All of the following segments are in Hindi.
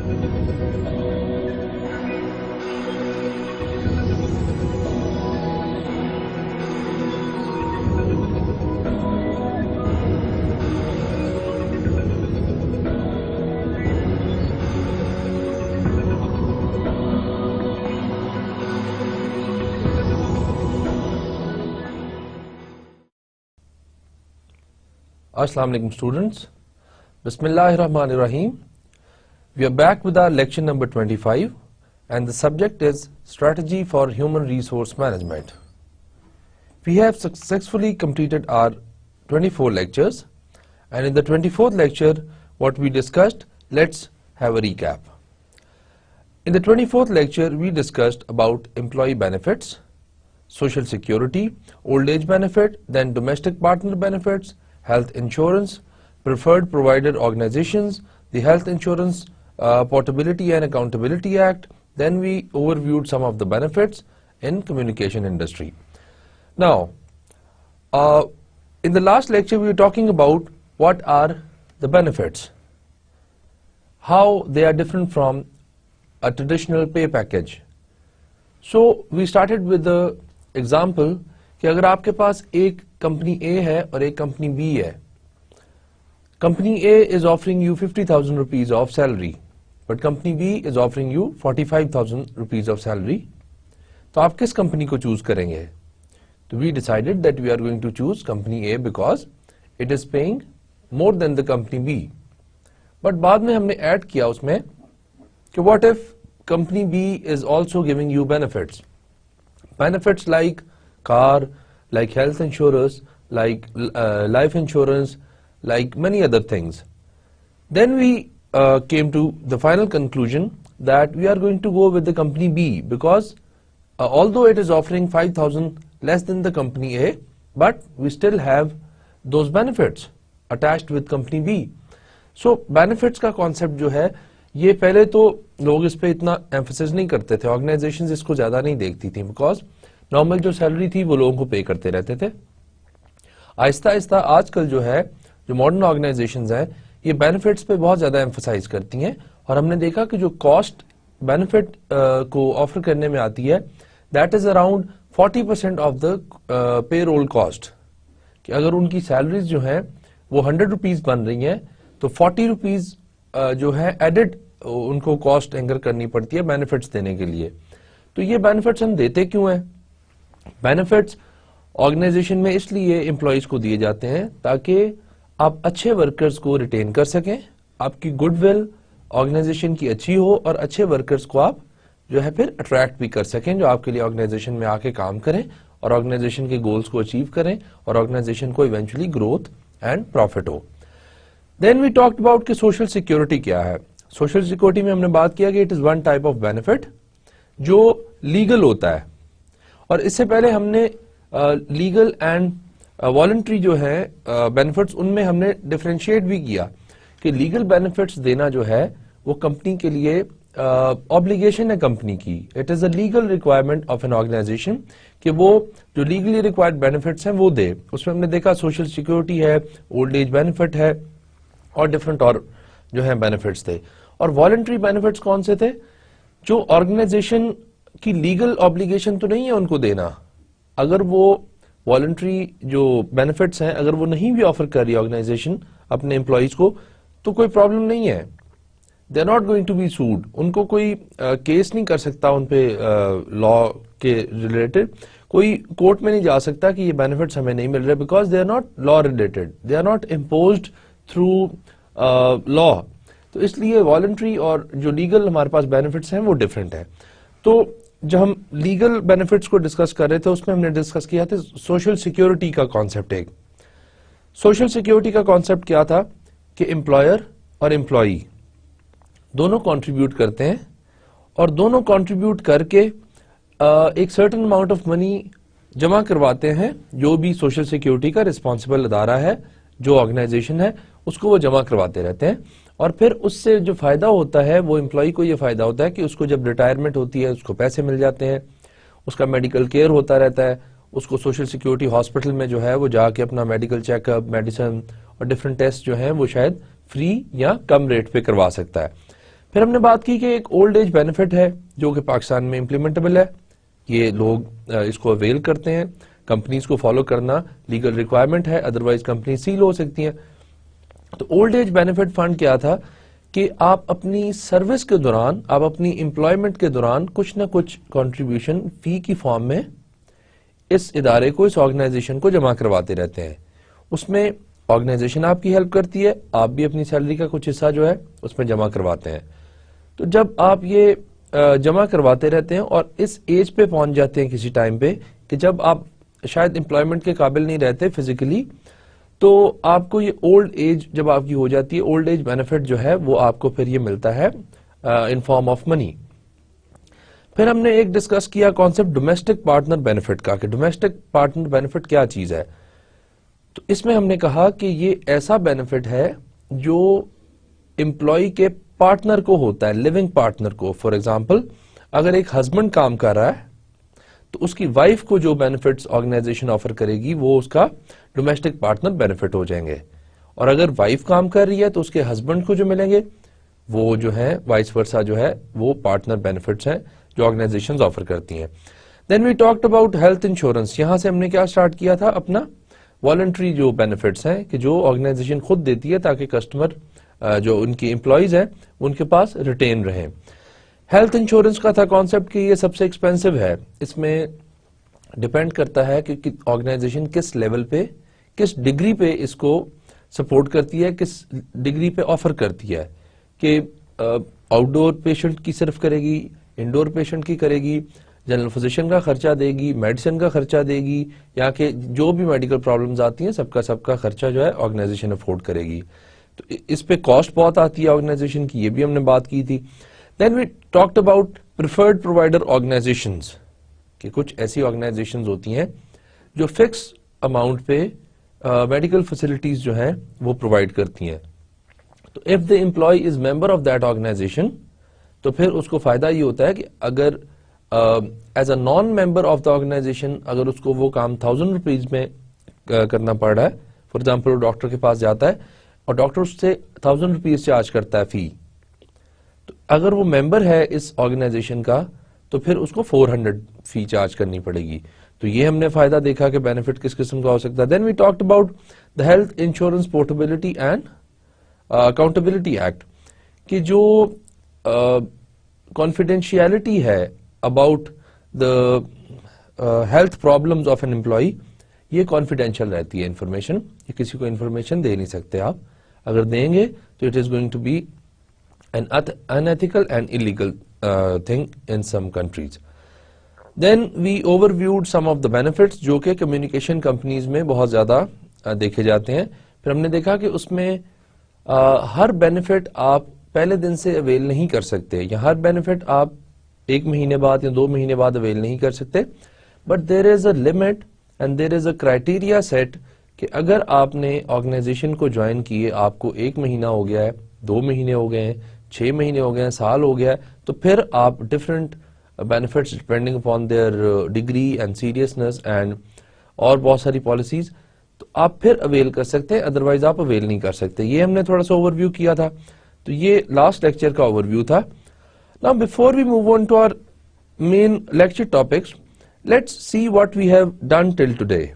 Assalamu alaikum students. Bismillahirrahmanirrahim. We are back with our lecture number 25 and the subject is Strategy for Human Resource Management. We have successfully completed our 24 lectures and in the 24th lecture what we discussed, let's have a recap. In the 24th lecture we discussed about employee benefits, social security, old age benefit, then domestic partner benefits, health insurance, preferred provider organizations, the Health Insurance Portability and Accountability Act, then we overviewed some of the benefits in communication industry. Now, in the last lecture we were talking about what are the benefits, how they are different from a traditional pay package. So we started with the example कि अगर आपके पास एक कंपनी A है और एक कंपनी B है, company A is offering you 50,000 rupees of salary, but company B is offering you 45,000 rupees of salary, तो आप किस कंपनी को चूज करेंगे? तो we decided that we are going to choose company A because it is paying more than the company B. But बाद में हमने ऐड किया उसमें कि what if company B is also giving you benefits, benefits like car, like health insurance, like life insurance, like many other things. Then we came to the final conclusion that we are going to go with the company B because although it is offering 5,000 less than the company A, but we still have those benefits attached with company B. So benefits का concept जो है ये पहले तो लोग इस पे इतना emphasis नहीं करते थे, organizations इसको ज़्यादा नहीं देखती थी because नॉर्मल जो सैलरी थी वो लोगों को पे करते रहते थे. आहिस्ता आहिस्ता आजकल जो है जो मॉडर्न ऑर्गेनाइजेशंस हैं ये बेनिफिट्स पे बहुत ज्यादा एम्फसाइज करती हैं और हमने देखा कि जो कॉस्ट बेनिफिट को ऑफर करने में आती है that is around 40% of the pay roll cost. कि अगर उनकी सैलरीज जो हैं वो 100 रुपीज बन रही हैं तो 40 रुपीज जो है एडेड उनको कॉस्ट एंकर करनी पड़ती है बेनिफिट्स देने के लिए. तो ये बेनिफिट्स हम देते क्यों हैं? बेनिफिट्स ऑर्गेनाइजेशन में इसलिए एम्प्लॉइज को दिए जाते हैं ताकि आप अच्छे वर्कर्स को रिटेन कर सकें, आपकी गुडविल ऑर्गेनाइजेशन की अच्छी हो और अच्छे वर्कर्स को आप जो है फिर अट्रैक्ट भी कर सकें जो आपके लिए ऑर्गेनाइजेशन में आके काम करें और ऑर्गेनाइजेशन के गोल्स को अचीव करें और ऑर्गेनाइजेशन को इवेंचुअली ग्रोथ एंड प्रॉफिट हो. देन वी टॉक्ड अबाउट कि सोशल सिक्योरिटी क्या है. सोशल सिक्योरिटी में हमने बात किया कि it is one type of benefit जो लीगल होता है और इससे पहले हमने लीगल एंड वॉलंटरी जो है बेनिफिट्स उनमें हमने डिफरेंशिएट भी किया कि लीगल बेनिफिट्स देना जो है वो कंपनी के लिए ऑब्लिगेशन है कंपनी की. It is a legal requirement of an organization कि वो जो लीगली रिक्वायर्ड बेनिफिट्स हैं वो दे. उसमें हमने देखा सोशल सिक्योरिटी है, ओल्ड एज बेनिफिट है और डिफरेंट और जो है बेनिफिट्स थे. और वॉलंटरी बेनिफिट्स कौन से थे? जो ऑर्गेनाइजेशन की लीगल ऑब्लिगेशन तो नहीं है उनको देना, अगर वो वॉलंटरी जो बेनिफिट्स हैं अगर वो नहीं भी ऑफर कर रही है ऑर्गेनाइजेशन अपने एम्प्लॉइज को तो कोई प्रॉब्लम नहीं है. They are not going to be sued. उनको कोई केस नहीं कर सकता उन पे लॉ के रिलेटेड. कोई कोर्ट में नहीं जा सकता कि ये बेनिफिट्स हमें नहीं मिल रहे because they are not law related, they are not imposed through law. तो इसलिए वॉलंटरी और जो लीगल हमारे पास बेनिफिट्स हैं वो डिफरेंट है. तो जब हम लीगल बेनिफिट्स को डिस्कस कर रहे थे उसमें हमने डिस्कस किया था सोशल सिक्योरिटी का कॉन्सेप्ट. एक सोशल सिक्योरिटी का कॉन्सेप्ट क्या था कि एम्प्लॉयर और एम्प्लॉई दोनों कंट्रीब्यूट करते हैं और दोनों कंट्रीब्यूट करके एक सर्टेन अमाउंट ऑफ मनी जमा करवाते हैं. जो भी सोशल सिक्योरिटी का रिस्पॉन्सिबल अदारा है, जो ऑर्गेनाइजेशन है, उसको वो जमा करवाते रहते हैं और फिर उससे जो फायदा होता है वो एम्प्लॉय को ये फायदा होता है कि उसको जब रिटायरमेंट होती है उसको पैसे मिल जाते हैं, उसका मेडिकल केयर होता रहता है, उसको सोशल सिक्योरिटी हॉस्पिटल में जो है वो जाके अपना मेडिकल चेकअप, मेडिसिन और डिफरेंट टेस्ट जो है वो शायद फ्री या कम रेट पे करवा सकता है. फिर हमने बात की कि एक ओल्ड एज बेनिफिट है जो कि पाकिस्तान में इम्प्लीमेंटेबल है, ये लोग इसको अवेल करते हैं, कंपनीज को फॉलो करना लीगल रिक्वायरमेंट है, अदरवाइज कंपनी सील हो सकती है। तो ओल्ड एज बेनिफिट फंड क्या था कि आप अपनी सर्विस के दौरान, आप अपनी एम्प्लॉयमेंट के दौरान कुछ ना कुछ कंट्रीब्यूशन फी की फॉर्म में इस इदारे को, इस ऑर्गेनाइजेशन को जमा करवाते रहते हैं। उसमें ऑर्गेनाइजेशन आपकी हेल्प करती है, आप भी अपनी सैलरी का कुछ हिस्सा जो है उसमें जमा करवाते हैं। तो जब आप ये जमा करवाते रहते हैं और इस एज पे पहुंच जाते हैं किसी टाइम पे कि जब आप शायद एम्प्लॉयमेंट के काबिल नहीं रहते फिजिकली, तो आपको ये ओल्ड एज जब आपकी हो जाती है, ओल्ड एज बेनिफिट जो है वो आपको फिर ये मिलता है इन फॉर्म ऑफ मनी। फिर हमने एक डिस्कस किया कॉन्सेप्ट डोमेस्टिक पार्टनर बेनिफिट का, कि डोमेस्टिक पार्टनर बेनिफिट क्या चीज है। तो इसमें हमने कहा कि ये ऐसा बेनिफिट है जो एम्प्लॉय के पार्टनर को होता है, लिविंग पार्टनर को। फॉर एग्जाम्पल, अगर एक हस्बैंड काम कर रहा है तो उसकी वाइफ को जो बेनिफिट्स ऑर्गेनाइजेशन ऑफर करेगी वो उसका डोमेस्टिक पार्टनर बेनिफिट हो जाएंगे। और अगर वाइफ काम कर रही है तो उसके हस्बैंड को जो मिलेंगे वो जो है वाइस वर्सा जो है वो पार्टनर बेनिफिट्स हैं जो ऑर्गेनाइजेशंस ऑफर करती हैं। Then we talked about health insurance. यहां से हमने क्या स्टार्ट किया था, अपना वॉलंटरी जो बेनिफिट्स हैं कि जो ऑर्गेनाइजेशन खुद देती है ताकि कस्टमर जो उनकी एम्प्लॉयज हैं उनके पास रिटेन रहे। हेल्थ इंश्योरेंस का था कॉन्सेप्ट कि ये सबसे एक्सपेंसिव है, इसमें डिपेंड करता है कि ऑर्गेनाइजेशन किस लेवल पे, किस डिग्री पे इसको सपोर्ट करती है, किस डिग्री पे ऑफर करती है, कि आउटडोर पेशेंट की सिर्फ करेगी, इंडोर पेशेंट की करेगी, जनरल फिजिशियन का खर्चा देगी, मेडिसिन का खर्चा देगी, या कि जो भी मेडिकल प्रॉब्लम्स आती हैं सबका खर्चा जो है ऑर्गेनाइजेशन अफोर्ड करेगी। तो इस पे कॉस्ट बहुत आती है ऑर्गेनाइजेशन की, ये भी हमने बात की थी। Then we talked about preferred provider organizations, कि कुछ ऐसी ऑर्गेनाइजेशंस होती हैं जो फिक्स अमाउंट पे मेडिकल फैसिलिटीज जो हैं वो प्रोवाइड करती हैं। तो if the employee is member of that organization तो फिर उसको फायदा ये होता है कि अगर as a non member of the organization अगर उसको वो काम 1000 रुपीज में करना पड़ रहा है, फॉर एग्जाम्पल वो डॉक्टर के पास जाता है और डॉक्टर उससे 1000 रुपीज चार्ज करता है फी, तो अगर वो मेंबर है इस ऑर्गेनाइजेशन का तो फिर उसको 400 फी चार्ज करनी पड़ेगी। तो ये हमने फायदा देखा कि बेनिफिट किस किस्म का हो सकता है। Then we talked about the health insurance portability and accountability act, कि जो कॉन्फिडेंशियलिटी है about the health problems of an employee, ये कॉन्फिडेंशियल रहती है इंफॉर्मेशन, ये किसी को इंफॉर्मेशन दे नहीं सकते आप, अगर देंगे तो it is going to be an unethical and illegal thing in some countries. Then we overviewed some of the benefits जो कि communication companies में बहुत ज्यादा देखे जाते हैं। फिर हमने देखा कि उसमें हर benefit आप पहले दिन से अवेल नहीं कर सकते, या हर benefit आप 1 महीने बाद या 2 महीने बाद अवेल नहीं कर सकते, but there is a limit and there is a criteria set कि अगर आपने ऑर्गेनाइजेशन को ज्वाइन किए, आपको 1 महीना हो गया है, 2 महीने हो गए हैं, 6 महीने हो गए हैं, साल हो गया है, तो फिर आप different benefits depending upon their degree and seriousness and और बहुत सारी पॉलिसीज, तो आप फिर अवेल कर सकते हैं, अदरवाइज आप अवेल नहीं कर सकते। ये हमने थोड़ा सा ओवरव्यू किया था, तो ये लास्ट लेक्चर का ओवरव्यू था। Now before we move on to our main lecture topics, let's see what we have done till today.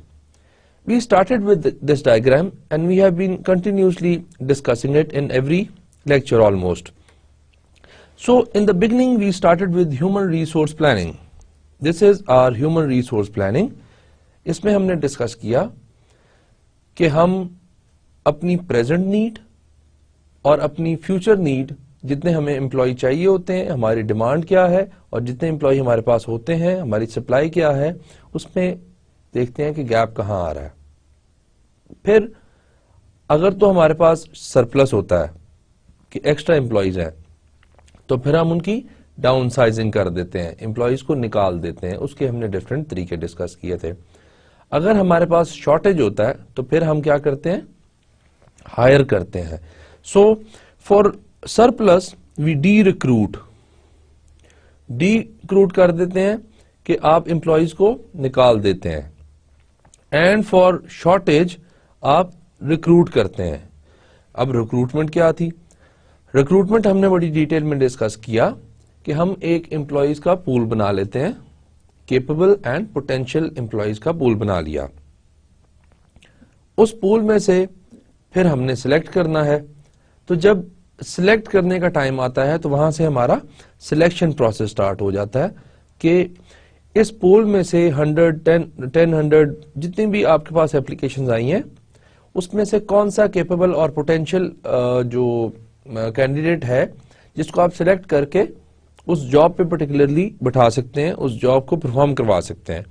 We started with this diagram and we have been continuously discussing it in every lecture almost. So in the beginning we started with human resource planning. This is our human resource planning. इसमें हमने डिस्कस किया कि हम अपनी प्रेजेंट नीड और अपनी फ्यूचर नीड, जितने हमें एम्प्लॉय चाहिए होते हैं, हमारी डिमांड क्या है, और जितने एम्प्लॉय हमारे पास होते हैं हमारी सप्लाई क्या है, उसमें देखते हैं कि गैप कहां आ रहा है। फिर अगर तो हमारे पास सरप्लस होता है कि एक्स्ट्रा एम्प्लॉयज हैं, तो फिर हम उनकी डाउन साइजिंग कर देते हैं, एम्प्लॉयज को निकाल देते हैं। उसके हमने डिफरेंट तरीके डिस्कस किए थे। अगर हमारे पास शॉर्टेज होता है तो फिर हम क्या करते हैं, हायर करते हैं। So for surplus we de recruit कर देते हैं कि आप एम्प्लॉयज को निकाल देते हैं, एंड फॉर शॉर्टेज आप रिक्रूट करते हैं। अब रिक्रूटमेंट क्या थी? रिक्रूटमेंट हमने बड़ी डिटेल में डिस्कस किया कि हम एक एम्प्लॉइज का पूल बना लेते हैं, केपेबल एंड पोटेंशियल एम्प्लॉइज का पूल बना लिया। उस पूल में से फिर हमने सिलेक्ट करना है। तो जब सिलेक्ट करने का टाइम आता है तो वहां से हमारा सिलेक्शन प्रोसेस स्टार्ट हो जाता है कि इस पूल में से 100 जितनी भी आपके पास एप्लीकेशंस आई हैं उसमें से कौन सा केपेबल और पोटेंशियल जो कैंडिडेट है जिसको आप सिलेक्ट करके उस जॉब पे पर्टिकुलरली बैठा सकते हैं, उस जॉब को परफॉर्म करवा सकते हैं।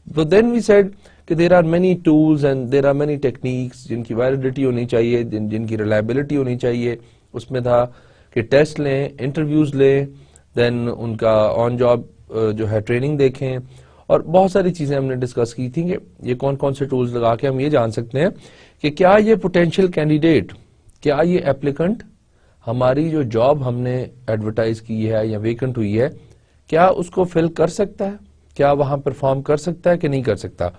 तो देन वी सेड कि there are many tools and there are many techniques जिनकी वैलिडिटी होनी चाहिए, जिनकी रिलायबिलिटी होनी चाहिए। उसमें था कि टेस्ट लें, इंटरव्यूज लें, देन उनका ऑन जॉब जो है ट्रेनिंग देखें, और बहुत सारी चीजें हमने डिस्कस की थी कि ये कौन कौन से टूल्स लगा के हम ये जान सकते हैं कि क्या ये पोटेंशियल कैंडिडेट, क्या ये एप्लीकेंट हमारी जो जॉब हमने एडवर्टाइज की है या वेकेंट हुई है, क्या उसको फिल कर सकता है, क्या वहां परफॉर्म कर सकता है कि नहीं कर सकता।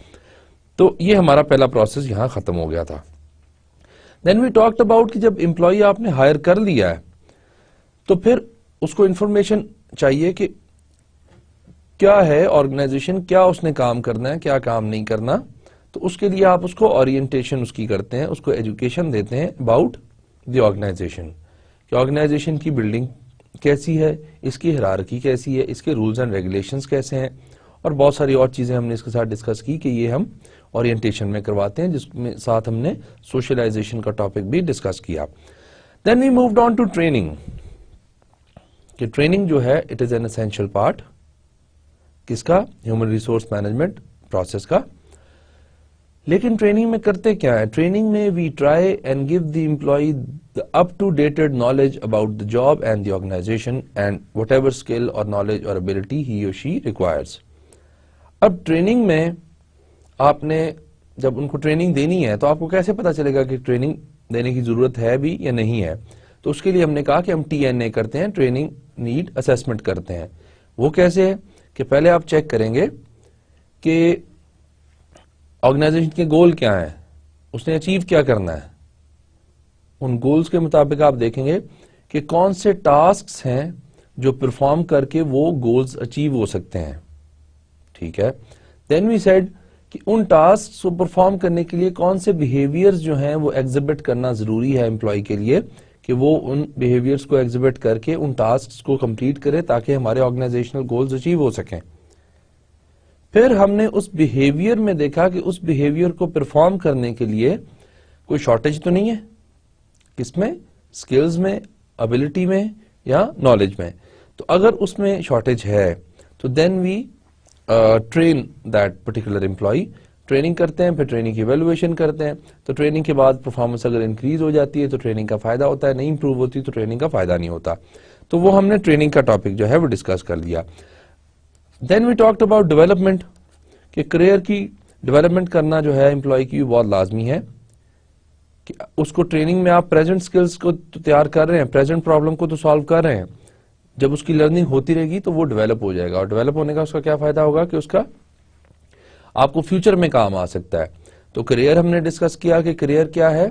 तो ये हमारा पहला प्रोसेस यहां खत्म हो गया था। देन वी टॉक्ड अबाउट कि जब एम्प्लॉय आपने हायर कर लिया है तो फिर उसको इंफॉर्मेशन चाहिए कि क्या है ऑर्गेनाइजेशन, क्या उसने काम करना है, क्या काम नहीं करना। तो उसके लिए आप उसको ओरिएंटेशन उसकी करते हैं, उसको एजुकेशन देते हैं अबाउट द ऑर्गेनाइजेशन कि ऑर्गेनाइजेशन की बिल्डिंग कैसी है, इसकी हायरार्की कैसी है, इसके रूल्स एंड रेगुलेशंस कैसे हैं, और बहुत सारी और चीजें हमने इसके साथ डिस्कस की कि ये हम ओरिएंटेशन में करवाते हैं, जिसमें साथ हमने सोशलाइजेशन का टॉपिक भी डिस्कस किया। Then we moved on to training कि ट्रेनिंग जो है it is an essential part किसका, ह्यूमन रिसोर्स मैनेजमेंट प्रोसेस का। लेकिन ट्रेनिंग में करते क्या है, ट्रेनिंग में we try and give the employee the up to dated knowledge about the job and the organization and whatever skill or knowledge or ability he or she requires. अब ट्रेनिंग में आपने जब उनको ट्रेनिंग देनी है तो आपको कैसे पता चलेगा कि ट्रेनिंग देने की जरूरत है भी या नहीं है। तो उसके लिए हमने कहा कि हम TNA करते हैं, ट्रेनिंग नीड असेसमेंट करते हैं। वो कैसे है कि पहले आप चेक करेंगे कि ऑर्गेनाइजेशन के गोल क्या हैं, उसने अचीव क्या करना है। उन गोल्स के मुताबिक आप देखेंगे कि कौन से टास्क्स हैं जो परफॉर्म करके वो गोल्स अचीव हो सकते हैं। ठीक है, देन वी सेड कि उन टास्क को परफॉर्म करने के लिए कौन से बिहेवियर्स जो हैं वो एग्जिबिट करना जरूरी है एम्प्लॉय के लिए कि वो उन बिहेवियर्स को एग्जिबिट करके उन टास्क को कंप्लीट करे ताकि हमारे ऑर्गेनाइजेशनल गोल्स अचीव हो सकें। फिर हमने उस बिहेवियर में देखा कि उस बिहेवियर को परफॉर्म करने के लिए कोई शॉर्टेज तो नहीं है, किसमें, स्किल्स में, एबिलिटी में या नॉलेज में। तो अगर उसमें शॉर्टेज है तो then we train that particular employee, training करते हैं, फिर ट्रेनिंग की इवैल्यूएशन करते हैं। तो ट्रेनिंग के बाद परफॉर्मेंस अगर इंक्रीज हो जाती है तो ट्रेनिंग का फायदा होता है, नहीं इंप्रूव होती तो ट्रेनिंग का फायदा नहीं होता। तो वो हमने ट्रेनिंग का टॉपिक जो है वो डिस्कस कर लिया। Then we talked about development कि करियर की डेवलपमेंट करना जो है एम्प्लॉय की बहुत लाजमी है कि उसको ट्रेनिंग में आप प्रेजेंट स्किल्स को तो तैयार कर रहे हैं, प्रेजेंट प्रॉब्लम को तो सॉल्व कर रहे हैं। जब उसकी लर्निंग होती रहेगी तो वो डेवलप हो जाएगा, और डेवलप होने का उसका क्या फायदा होगा कि उसका आपको फ्यूचर में काम आ सकता है। तो करियर हमने डिस्कस किया कि करियर क्या है,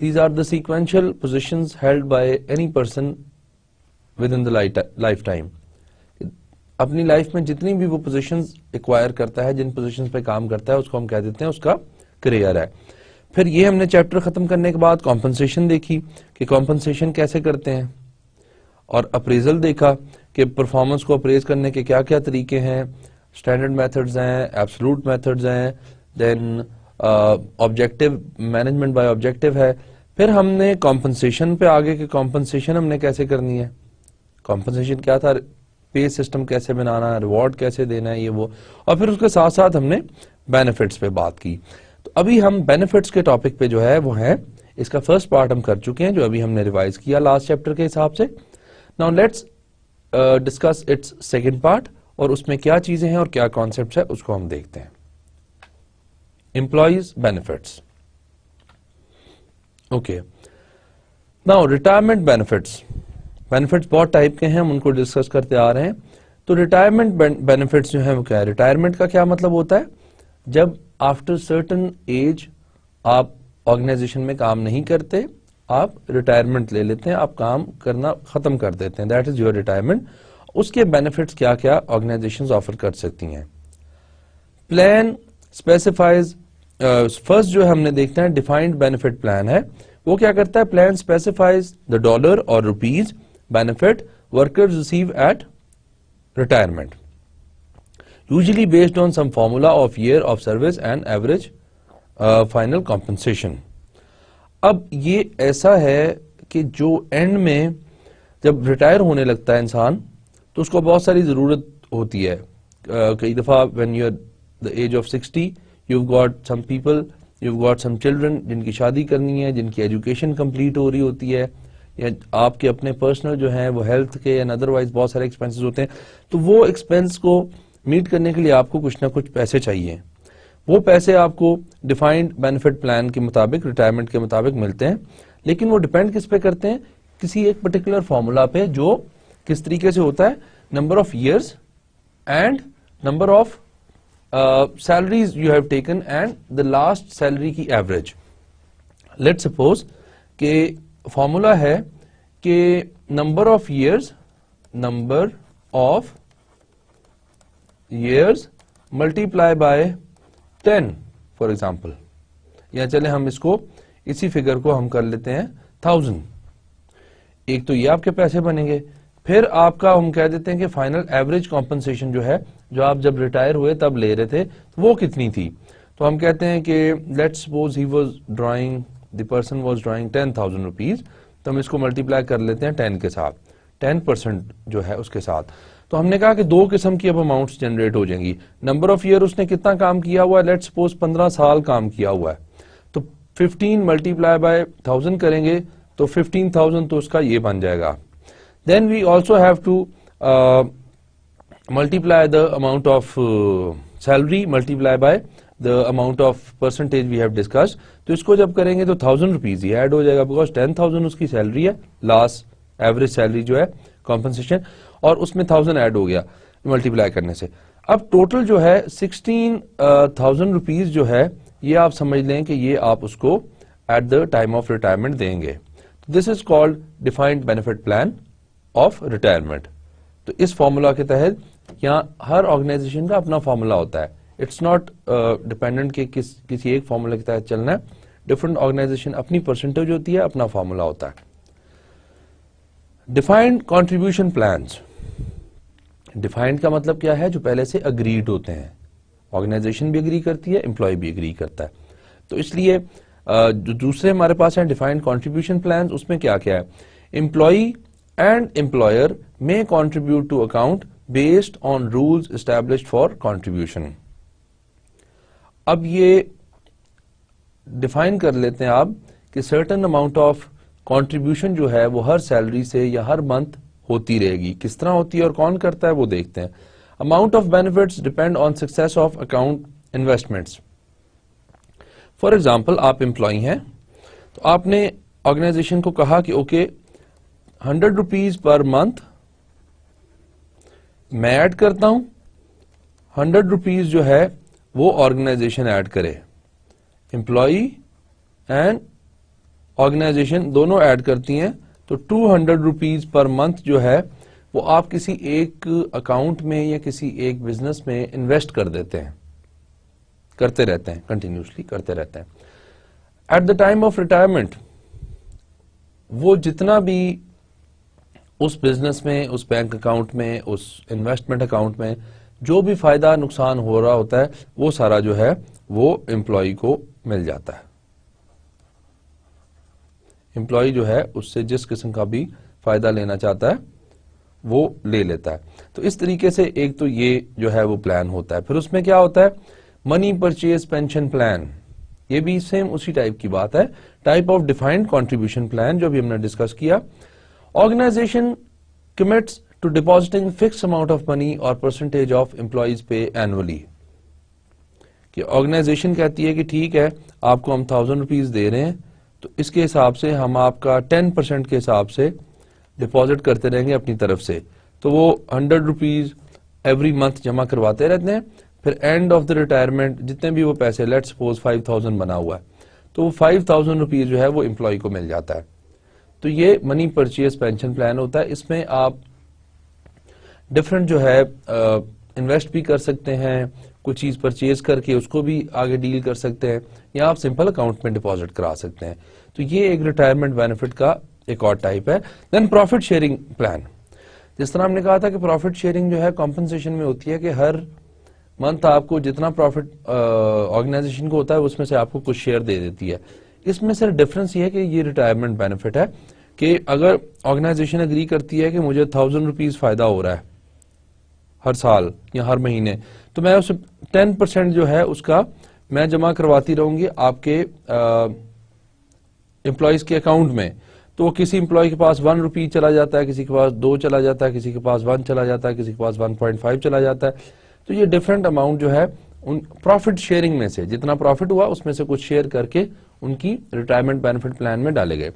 these are the sequential positions held by any person within the life time. अपनी लाइफ में जितनी भी वो पोजीशंस एक्वायर करता है, जिन पोजीशंस पे काम करता है, उसको हम कह देते हैं उसका करियर है। फिर ये हमने चैप्टर खत्म करने के बाद कॉम्पनसेशन देखी कि कॉम्पनसेशन कैसे करते हैं, और अप्रेजल देखा कि परफॉर्मेंस को अप्रेज करने के क्या क्या तरीके हैं, स्टैंडर्ड मेथड्स हैं, एब्सोल्यूट मेथड्स हैं, then objective management by objective है। फिर हमने कॉम्पनसेशन पे आगे कि कॉम्पनसेशन हमने कैसे करनी है, कॉम्पनसेशन क्या था, पे सिस्टम कैसे बनाना है, रिवॉर्ड कैसे देना है, ये वो। और फिर उसके साथ साथ हमने बेनिफिट्स पे बात की। तो अभी हम बेनिफिट्स के टॉपिक पे जो है वो है, इसका फर्स्ट पार्ट हम कर चुके हैं जो अभी हमने रिवाइज किया लास्ट चैप्टर के हिसाब से। Now let's discuss it's second part, और उसमें क्या चीजें हैं और क्या कॉन्सेप्ट्स है उसको हम देखते हैं। Employees benefits, okay. Now retirement benefits, benefits बहुत टाइप के हैं, हम उनको डिस्कस करते आ रहे हैं। तो रिटायरमेंट बेनिफिट्स जो है वो क्या है, रिटायरमेंट का क्या मतलब होता है, जब आफ्टर सर्टेन एज आप ऑर्गेनाइजेशन में काम नहीं करते आप रिटायरमेंट ले लेते हैं, आप काम करना खत्म कर देते हैं, दैट इज योर रिटायरमेंट। उसके बेनिफिट्स क्या क्या ऑर्गेनाइजेशंस ऑफर कर सकती हैं। प्लान स्पेसिफाइज, फर्स्ट जो हमने देखना है डिफाइंड बेनिफिट प्लान है, वो क्या करता है, plan specifies the dollar or rupees benefit workers receive at retirement, usually based on some formula of year of service and average final compensation. अब ये ऐसा है कि जो एंड में जब रिटायर होने लगता है इंसान तो उसको बहुत सारी जरूरत होती है। कई दफा when you are the age of 60 you've got some people, you've got some children जिनकी शादी करनी है, जिनकी एजुकेशन कंप्लीट हो रही होती है, या आपके अपने पर्सनल जो है वो हेल्थ के या अदरवाइज बहुत सारे एक्सपेंसेस होते हैं, तो वो एक्सपेंस को मीट करने के लिए आपको कुछ ना कुछ पैसे चाहिए। वो पैसे आपको डिफाइंड बेनिफिट प्लान के मुताबिक, रिटायरमेंट के मुताबिक मिलते हैं, लेकिन वो डिपेंड किस पे करते हैं, किसी एक पर्टिकुलर फॉर्मूला पे जो किस तरीके से होता है, number of years and number of salaries you have taken and the last salary की average। let's suppose कि फॉर्मूला है कि number of years multiply by 10 for example, या चले हम इसको इसी फिगर को हम कर लेते हैं 1000। एक तो ये आपके पैसे बनेंगे, फिर आपका हम कह देते हैं कि फाइनल एवरेज कॉम्पनसेशन जो है, जो आप जब रिटायर हुए तब ले रहे थे, वो कितनी थी। तो हम कहते हैं कि let's suppose he was drawing, the person was drawing 10,000 rupees, तो हम इसको मल्टीप्लाई कर लेते हैं 10 के साथ, 10% जो है उसके साथ। तो हमने कहा कि दो किस्म की अब अमाउंट्स जनरेट हो जाएंगी। नंबर ऑफ ईयर उसने कितना काम किया हुआ है, लेट्स सपोज 15 साल काम किया हुआ है, तो 15 मल्टीप्लाई बाय 1000 करेंगे तो 15,000 तो उसका ये बन जाएगा। Then we also have to multiply the amount of salary multiply by the amount of percentage we have discussed। तो इसको जब करेंगे तो 1000 रुपीज ही ऐड हो जाएगा, बिकॉज 10,000 उसकी सैलरी है, लास्ट एवरेज सैलरी जो है कॉम्पनसेशन, और उसमें 1000 ऐड हो गया मल्टीप्लाई करने से। अब टोटल जो है 16,000 रुपीज जो है, ये आप समझ लें कि ये आप उसको at the time of retirement देंगे। This is called defined benefit plan of retirement. तो इस फॉर्मूला के तहत यहाँ हर ऑर्गेनाइजेशन का अपना फॉर्मूला होता है, इट्स नॉट डिपेंडेंट कि किसी एक फॉर्मूला के तहत चलना है। डिफरेंट ऑर्गेनाइजेशन अपनी परसेंटेज होती है, अपना फॉर्मूला होता है। डिफाइंड कंट्रीब्यूशन प्लान्स, डिफाइंड का मतलब क्या है, जो पहले से अग्रीड होते हैं, ऑर्गेनाइजेशन भी अग्री करती है, एम्प्लॉय भी अग्री करता है। तो इसलिए जो दूसरे हमारे पास है डिफाइंड कंट्रीब्यूशन प्लान्स, उसमें क्या क्या है, employ and employer may contribute to account based on rules established for contribution। अब ये डिफाइन कर लेते हैं आप कि certain amount of contribution जो है वो हर सैलरी से या हर मंथ होती रहेगी। किस तरह होती है और कौन करता है वो देखते हैं। amount of benefits depend on success of account investments। For example आप एम्प्लॉय हैं, तो आपने ऑर्गेनाइजेशन को कहा कि ओके 100 रुपीज पर मंथ मैं ऐड करता हूं, 100 रुपीज जो है वो ऑर्गेनाइजेशन ऐड करे, एम्प्लॉय एंड ऑर्गेनाइजेशन दोनों ऐड करती हैं, तो 200 रुपीज पर मंथ जो है वो आप किसी एक अकाउंट में या किसी एक बिजनेस में इन्वेस्ट कर देते हैं, करते रहते हैं, कंटिन्यूसली करते रहते हैं। Eight the time of retirement वो जितना भी उस बिजनेस में, उस बैंक अकाउंट में, उस इन्वेस्टमेंट अकाउंट में जो भी फायदा नुकसान हो रहा होता है, वो सारा जो है वो एम्प्लॉय को मिल जाता है। एम्प्लॉय जो है उससे जिस किस्म का भी फायदा लेना चाहता है वो ले लेता है। तो इस तरीके से एक तो ये जो है वो प्लान होता है। फिर उसमें क्या होता है, मनी परचेज पेंशन प्लान, ये भी सेम उसी टाइप की बात है, type of defined contribution plan जो भी हमने डिस्कस किया। Organization commits to depositing fixed amount of money or percentage of employees pay annually। कि ऑर्गेनाइजेशन कहती है कि ठीक है आपको हम 1000 रुपीज दे रहे हैं, तो इसके हिसाब से हम आपका 10% के हिसाब से डिपॉजिट करते रहेंगे अपनी तरफ से। तो वो 100 रुपीज एवरी मंथ जमा करवाते रहते हैं, फिर एंड ऑफ द रिटायरमेंट जितने भी वो पैसे, लेट्स सपोज 5000 बना हुआ है, तो वो 5000 रुपीज जो है वो एम्प्लॉय को मिल जाता है। तो ये मनी परचेज पेंशन प्लान होता है। इसमें आप डिफरेंट जो है इन्वेस्ट भी कर सकते हैं, कुछ चीज परचेज करके उसको भी आगे डील कर सकते हैं, या आप सिंपल अकाउंट में डिपॉजिट करा सकते हैं। तो ये एक रिटायरमेंट बेनिफिट का एक और टाइप है। देन प्रॉफिट शेयरिंग प्लान, जिस तरह हमने कहा था कि प्रॉफिट शेयरिंग जो है कॉम्पनसेशन में होती है कि हर मंथ आपको जितना प्रॉफिट ऑर्गेनाइजेशन को होता है उसमें से आपको कुछ शेयर दे देती है। इसमें सिर्फ डिफरेंस ये है कि ये रिटायरमेंट बेनिफिट है कि अगर ऑर्गेनाइजेशन एग्री करती है कि मुझे 1000 रुपीज फायदा हो रहा है हर साल या हर महीने, तो मैं उस 10% जो है उसका मैं जमा करवाती रहूंगी आपके एम्प्लॉयज के अकाउंट में। तो किसी एम्प्लॉय के पास 1 रुपी चला जाता है, किसी के पास 2 चला जाता है, किसी के पास 1 चला जाता है, किसी के पास 1.5 चला जाता है। तो ये डिफरेंट अमाउंट जो है उन प्रॉफिट शेयरिंग में से जितना प्रॉफिट हुआ उसमें से कुछ शेयर करके उनकी रिटायरमेंट बेनिफिट प्लान में डाले गए।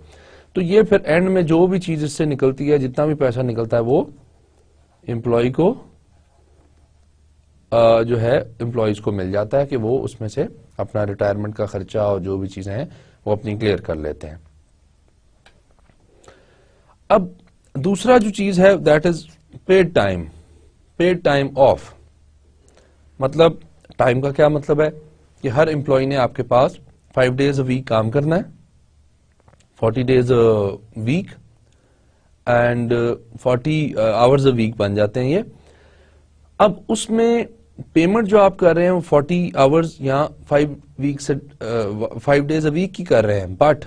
तो ये फिर एंड में जो भी चीज इससे निकलती है, जितना भी पैसा निकलता है, वो एम्प्लॉय को जो है एम्प्लॉयज को मिल जाता है कि वो उसमें से अपना रिटायरमेंट का खर्चा और जो भी चीजें हैं वो अपनी क्लियर कर लेते हैं। अब दूसरा जो चीज है that is paid time of. मतलब टाइम का क्या मतलब है कि हर एम्प्लॉय ने आपके पास 5 डेज अ वीक काम करना है, 40 days a week and 40 hours a week बन जाते हैं ये। अब उसमें पेमेंट जो आप कर रहे हैं वो 40 आवर्स या 5 डेज अ वीक की कर रहे हैं, बट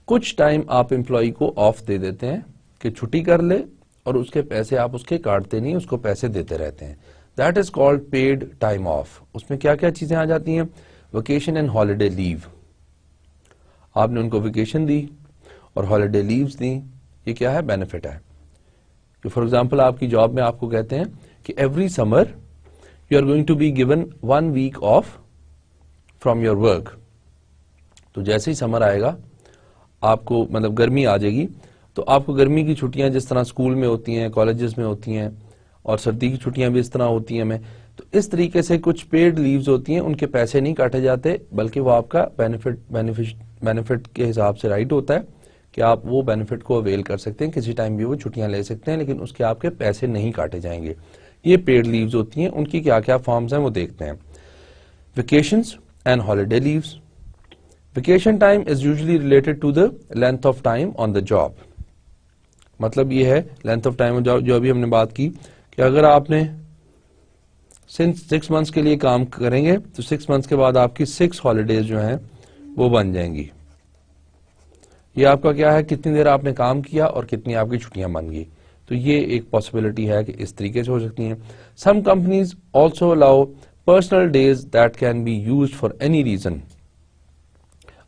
कुछ टाइम आप एम्प्लॉय को ऑफ दे देते हैं कि छुट्टी कर ले और उसके पैसे आप उसके काटते नहीं, उसको पैसे देते रहते हैं। That is called paid time of. उसमें क्या क्या चीजें आ जाती हैं? Vacation and holiday leave. आपने उनको वेकेशन दी और हॉलिडे लीव्स दी, ये क्या है? बेनिफिट है। कि फॉर एग्जाम्पल आपकी जॉब में आपको कहते हैं कि every summer you are going to be given 1 week off from your work. तो जैसे ही समर आएगा आपको, मतलब गर्मी आ जाएगी, तो आपको गर्मी की छुट्टियां जिस तरह स्कूल में होती हैं, कॉलेजेस में होती हैं, और सर्दी की छुट्टियां भी इस तरह होती हैं में, तो इस तरीके से कुछ पेड लीव्स होती हैं, उनके पैसे नहीं काटे जाते, बल्कि वो आपका बेनिफिट के हिसाब से राइट होता है कि आप वो बेनिफिट को अवेल कर सकते हैं, किसी टाइम भी वो छुट्टियां ले सकते हैं, लेकिन उसके आपके पैसे नहीं काटे जाएंगे। ये पेड लीव्स होती हैं। उनकी क्या क्या फॉर्म्स हैं वो देखते हैं। Vacations and holiday leaves. Vacation time is usually related to the length of time on the job. मतलब ये है लेंथ ऑफ टाइम जो अभी हमने बात की कि अगर आपने 6 मंथ्स के लिए काम करेंगे तो 6 मंथ्स के बाद आपकी 6 हॉलीडेज जो हैं वो बन जाएंगी। ये आपका क्या है, कितनी देर आपने काम किया और कितनी आपकी छुट्टियां बन गई। तो ये एक पॉसिबिलिटी है कि इस तरीके से हो सकती हैं। Some companies also allow personal days that can be used for any reason.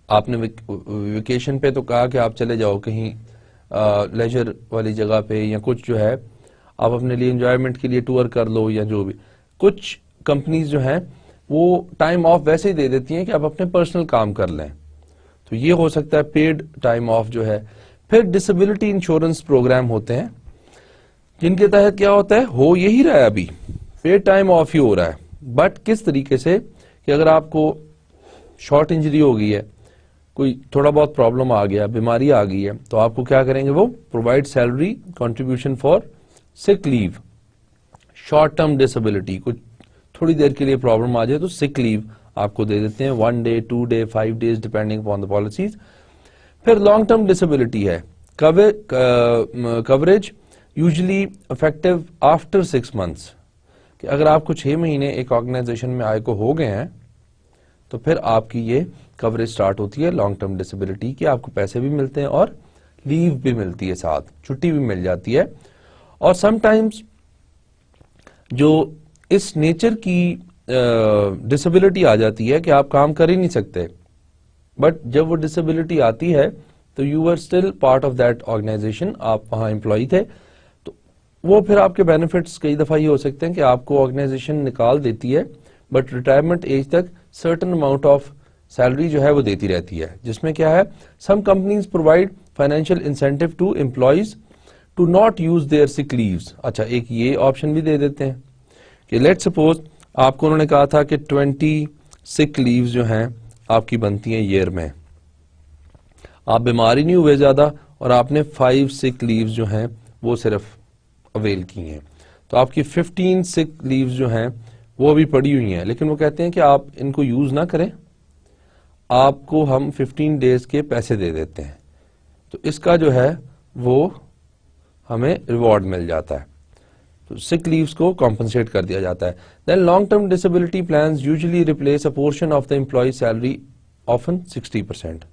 आपने वेकेशन पे तो कहा कि आप चले जाओ कहीं लेजर वाली जगह पे, या कुछ जो है आप अपने लिए एंजॉयमेंट के लिए टूर कर लो, या जो भी। कुछ कंपनीज जो हैं वो टाइम ऑफ वैसे ही दे देती हैं कि आप अपने पर्सनल काम कर लें। तो ये हो सकता है पेड टाइम ऑफ जो है। फिर डिसेबिलिटी इंश्योरेंस प्रोग्राम होते हैं जिनके तहत क्या होता है, हो यही रहा है अभी, पेड टाइम ऑफ ही हो रहा है, बट किस तरीके से कि अगर आपको शॉर्ट इंजरी हो गई है, कोई थोड़ा बहुत प्रॉब्लम आ गया, बीमारी आ गई है, तो आपको क्या करेंगे, वो provide salary contribution for sick leave. Short term disability, कुछ थोड़ी देर के लिए प्रॉब्लम आ जाए तो सिक लीव आपको दे देते हैं, 1 day, 2 day, 5 days depending upon the policies. फिर लॉन्ग टर्म डिसेबिलिटी है, coverage usually effective after 6 months. कि अगर आपको 6 महीने एक ऑर्गेनाइजेशन में आय को हो गए हैं तो फिर आपकी ये कवरेज स्टार्ट होती है लॉन्ग टर्म डिसेबिलिटी की। आपको पैसे भी मिलते हैं और लीव भी मिलती है, साथ छुट्टी भी मिल जाती है। और समटाइम्स जो इस नेचर की डिसेबिलिटी आ जाती है कि आप काम कर ही नहीं सकते, बट जब वो डिसेबिलिटी आती है तो you are still part of that organization, आप वहां एम्प्लॉय थे, तो वो फिर आपके बेनिफिट्स कई दफा ये हो सकते हैं कि आपको ऑर्गेनाइजेशन निकाल देती है, बट रिटायरमेंट एज तक सर्टेन अमाउंट ऑफ सैलरी जो है वो देती रहती है। जिसमें क्या है, some companies provide financial incentive to employees to not use their sick leaves. अच्छा, एक ये ऑप्शन भी दे देते हैं कि लेट सपोज आपको उन्होंने कहा था कि 20 सिक लीव्स जो हैं आपकी बनती हैं ईयर में, आप बीमार ही नहीं हुए ज्यादा और आपने 5 सिक लीव्स जो हैं वो सिर्फ अवेल की हैं, तो आपकी 15 सिक लीव्स जो हैं वो अभी पड़ी हुई हैं, लेकिन वो कहते हैं कि आप इनको यूज ना करें, आपको हम 15 डेज के पैसे दे देते हैं, तो इसका जो है वो हमें रिवॉर्ड मिल जाता है, तो सिक लीव्स को कॉम्पनसेट कर दिया जाता है। Then long term disability plans usually replace a portion of the employee salary, often 60%।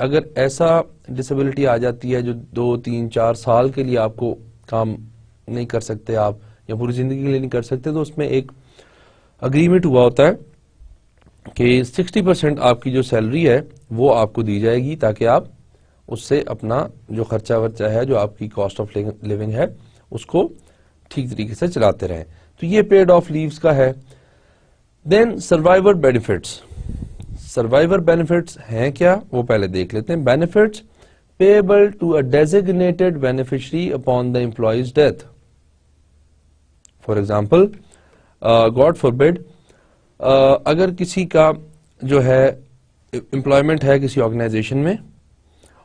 अगर ऐसा डिसेबिलिटी आ जाती है जो 2, 3, 4 साल के लिए आपको काम नहीं कर सकते आप, या पूरी जिंदगी के लिए नहीं कर सकते, तो उसमें एक अग्रीमेंट हुआ होता है कि 60% आपकी जो सैलरी है वो आपको दी जाएगी, ताकि आप उससे अपना जो खर्चा वर्चा है, जो आपकी कॉस्ट ऑफ लिविंग है, उसको ठीक तरीके से चलाते रहें। तो ये पेड ऑफ लीव्स का है। Then survivor benefits. Survivor benefits हैं क्या, वो पहले देख लेते हैं। Benefits payable to a designated beneficiary upon the employee's death. For example, God forbid, अगर किसी का जो है एम्प्लॉयमेंट है किसी ऑर्गेनाइजेशन में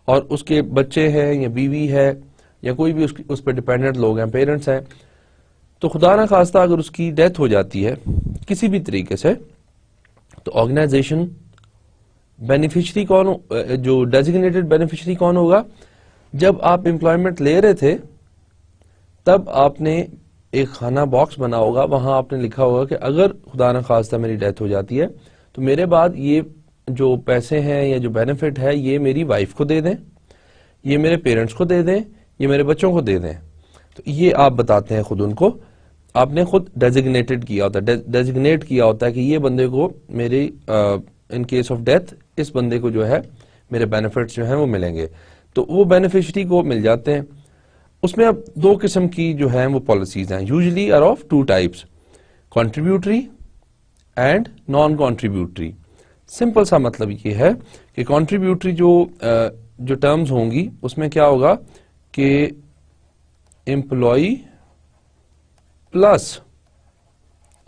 और उसके बच्चे हैं या बीवी है या कोई भी उस पर डिपेंडेंट लोग हैं, पेरेंट्स हैं, तो खुदा ना खास्ता अगर उसकी डेथ हो जाती है किसी भी तरीके से, तो ऑर्गेनाइजेशन बेनिफिशियरी कौन, जो डेजिग्नेटेड बेनिफिशियरी कौन होगा? जब आप एम्प्लॉयमेंट ले रहे थे तब आपने एक खाना बॉक्स बना होगा, वहां आपने लिखा होगा कि अगर खुदा न खास्ता मेरी डेथ हो जाती है तो मेरे बाद ये जो पैसे हैं या जो बेनिफिट है ये मेरी वाइफ को दे दें, ये मेरे पेरेंट्स को दे दें, ये मेरे बच्चों को दे दें। तो ये आप बताते हैं खुद उनको, आपने खुद डेजिग्नेटेड किया होता है, डेजिग्नेट किया होता है कि ये बंदे को मेरी इन केस ऑफ डेथ इस बंदे को जो है मेरे बेनिफिट्स जो हैं वो मिलेंगे, तो वो बेनिफिशियरी को मिल जाते हैं। उसमें अब 2 किस्म की जो है वो पॉलिसीज हैं, usually are of 2 types, contributory and non contributory. Simple सा मतलब ये है कि कंट्रीब्यूटरी जो टर्म्स होंगी उसमें क्या होगा कि एम्प्लॉय प्लस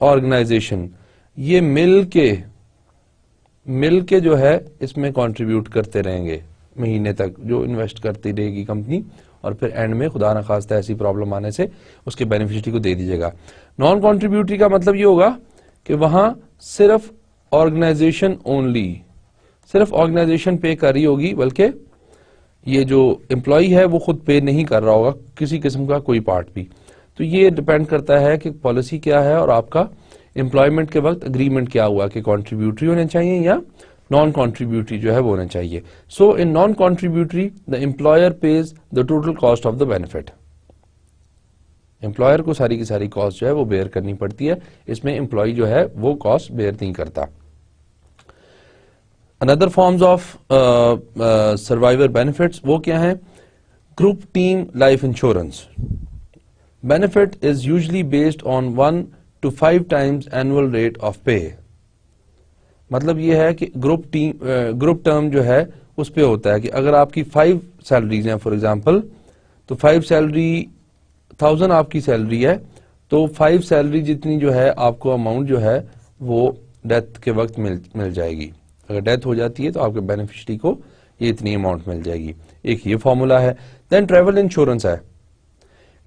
ऑर्गेनाइजेशन ये मिल के जो है इसमें कंट्रीब्यूट करते रहेंगे महीने तक, जो इन्वेस्ट करती रहेगी कंपनी, और फिर एंड में खुदा न खास्ता ऐसी प्रॉब्लम आने से उसके बेनिफिशियरी को दे दीजिएगा। नॉन कंट्रीब्यूटरी का मतलब ये होगा कि वहां सिर्फ ऑर्गेनाइजेशन ओनली, सिर्फ ऑर्गेनाइजेशन पे कर रही होगी, बल्कि ये जो एम्प्लॉय है वो खुद पे नहीं कर रहा होगा किसी किस्म का कोई पार्ट भी। तो ये डिपेंड करता है कि पॉलिसी क्या है और आपका एम्प्लॉयमेंट के वक्त अग्रीमेंट क्या हुआ कि कंट्रीब्यूटरी होने चाहिए या नॉन कंट्रीब्यूटरी जो है वो होना चाहिए। So in non contributory the employer pays the total cost of the benefit. Employer को सारी की सारी कॉस्ट जो है वो बेयर करनी पड़ती है, इसमें एम्प्लॉय जो है वो कॉस्ट बेयर नहीं करता। Another forms of survivor benefits वो क्या है? Group team life insurance. Benefit is usually based on 1 to 5 times annual rate of पे। मतलब ये है कि ग्रुप टर्म जो है उस पे होता है कि अगर आपकी 5 सैलरीज हैं फॉर एग्जांपल, तो 5 सैलरी 1000 आपकी सैलरी है, तो 5 सैलरी जितनी जो है आपको अमाउंट जो है वो डेथ के वक्त मिल जाएगी। अगर डेथ हो जाती है तो आपके बेनिफिशियरी को ये इतनी अमाउंट मिल जाएगी। एक ये फॉर्मूला है। देन ट्रेवल इंश्योरेंस है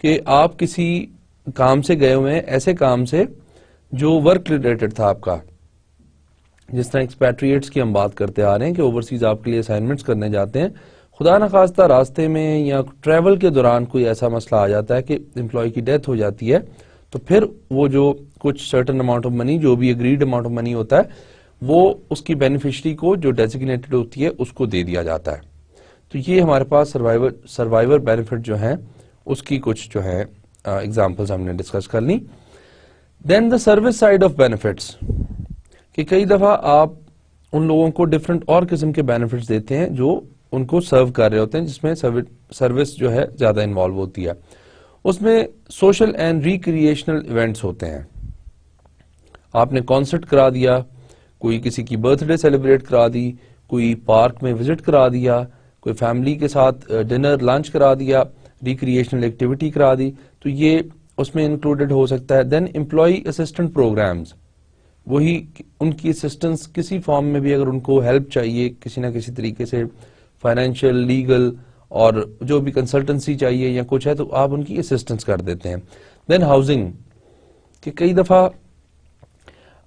कि आप किसी काम से गए हुए हैं, ऐसे काम से जो वर्क रिलेटेड था आपका, जिस तरह एक्सपैट्रिएट्स की हम बात करते आ रहे हैं कि ओवरसीज आपके लिए असाइनमेंट्स करने जाते हैं, खुदा न खास्ता रास्ते में या ट्रैवल के दौरान कोई ऐसा मसला आ जाता है कि एम्प्लॉय की डेथ हो जाती है, तो फिर वो जो कुछ सर्टेन अमाउंट ऑफ मनी, जो भी एग्रीड अमाउंट ऑफ मनी होता है, वो उसकी बेनिफिशियरी को जो डेजिग्नेटेड होती है उसको दे दिया जाता है। तो ये हमारे पास सर्वाइवर बेनिफिट जो है उसकी कुछ जो है एग्जाम्पल्स हमने डिस्कस कर ली। Then the service side of benefits, कि कई दफा आप उन लोगों को डिफरेंट और किस्म के बेनिफिट्स देते हैं जो उनको सर्व कर रहे होते हैं, जिसमें सर्विस जो है ज्यादा इन्वॉल्व होती है। उसमें सोशल एंड रिक्रिएशनल इवेंट्स होते हैं। आपने कॉन्सर्ट करा दिया, कोई किसी की बर्थडे सेलिब्रेट करा दी, कोई पार्क में विजिट करा दिया, कोई फैमिली के साथ डिनर लंच करा दिया, रिक्रिएशनल एक्टिविटी करा दी, तो ये उसमें इंक्लूडेड हो सकता है। देन एम्प्लॉय असिस्टेंट प्रोग्राम्स, वही उनकी असिस्टेंस किसी फॉर्म में भी अगर उनको हेल्प चाहिए किसी ना किसी तरीके से, फाइनेंशियल, लीगल और जो भी कंसल्टेंसी चाहिए या कुछ है तो आप उनकी असिस्टेंस कर देते हैं। देन हाउसिंग, कि कई दफा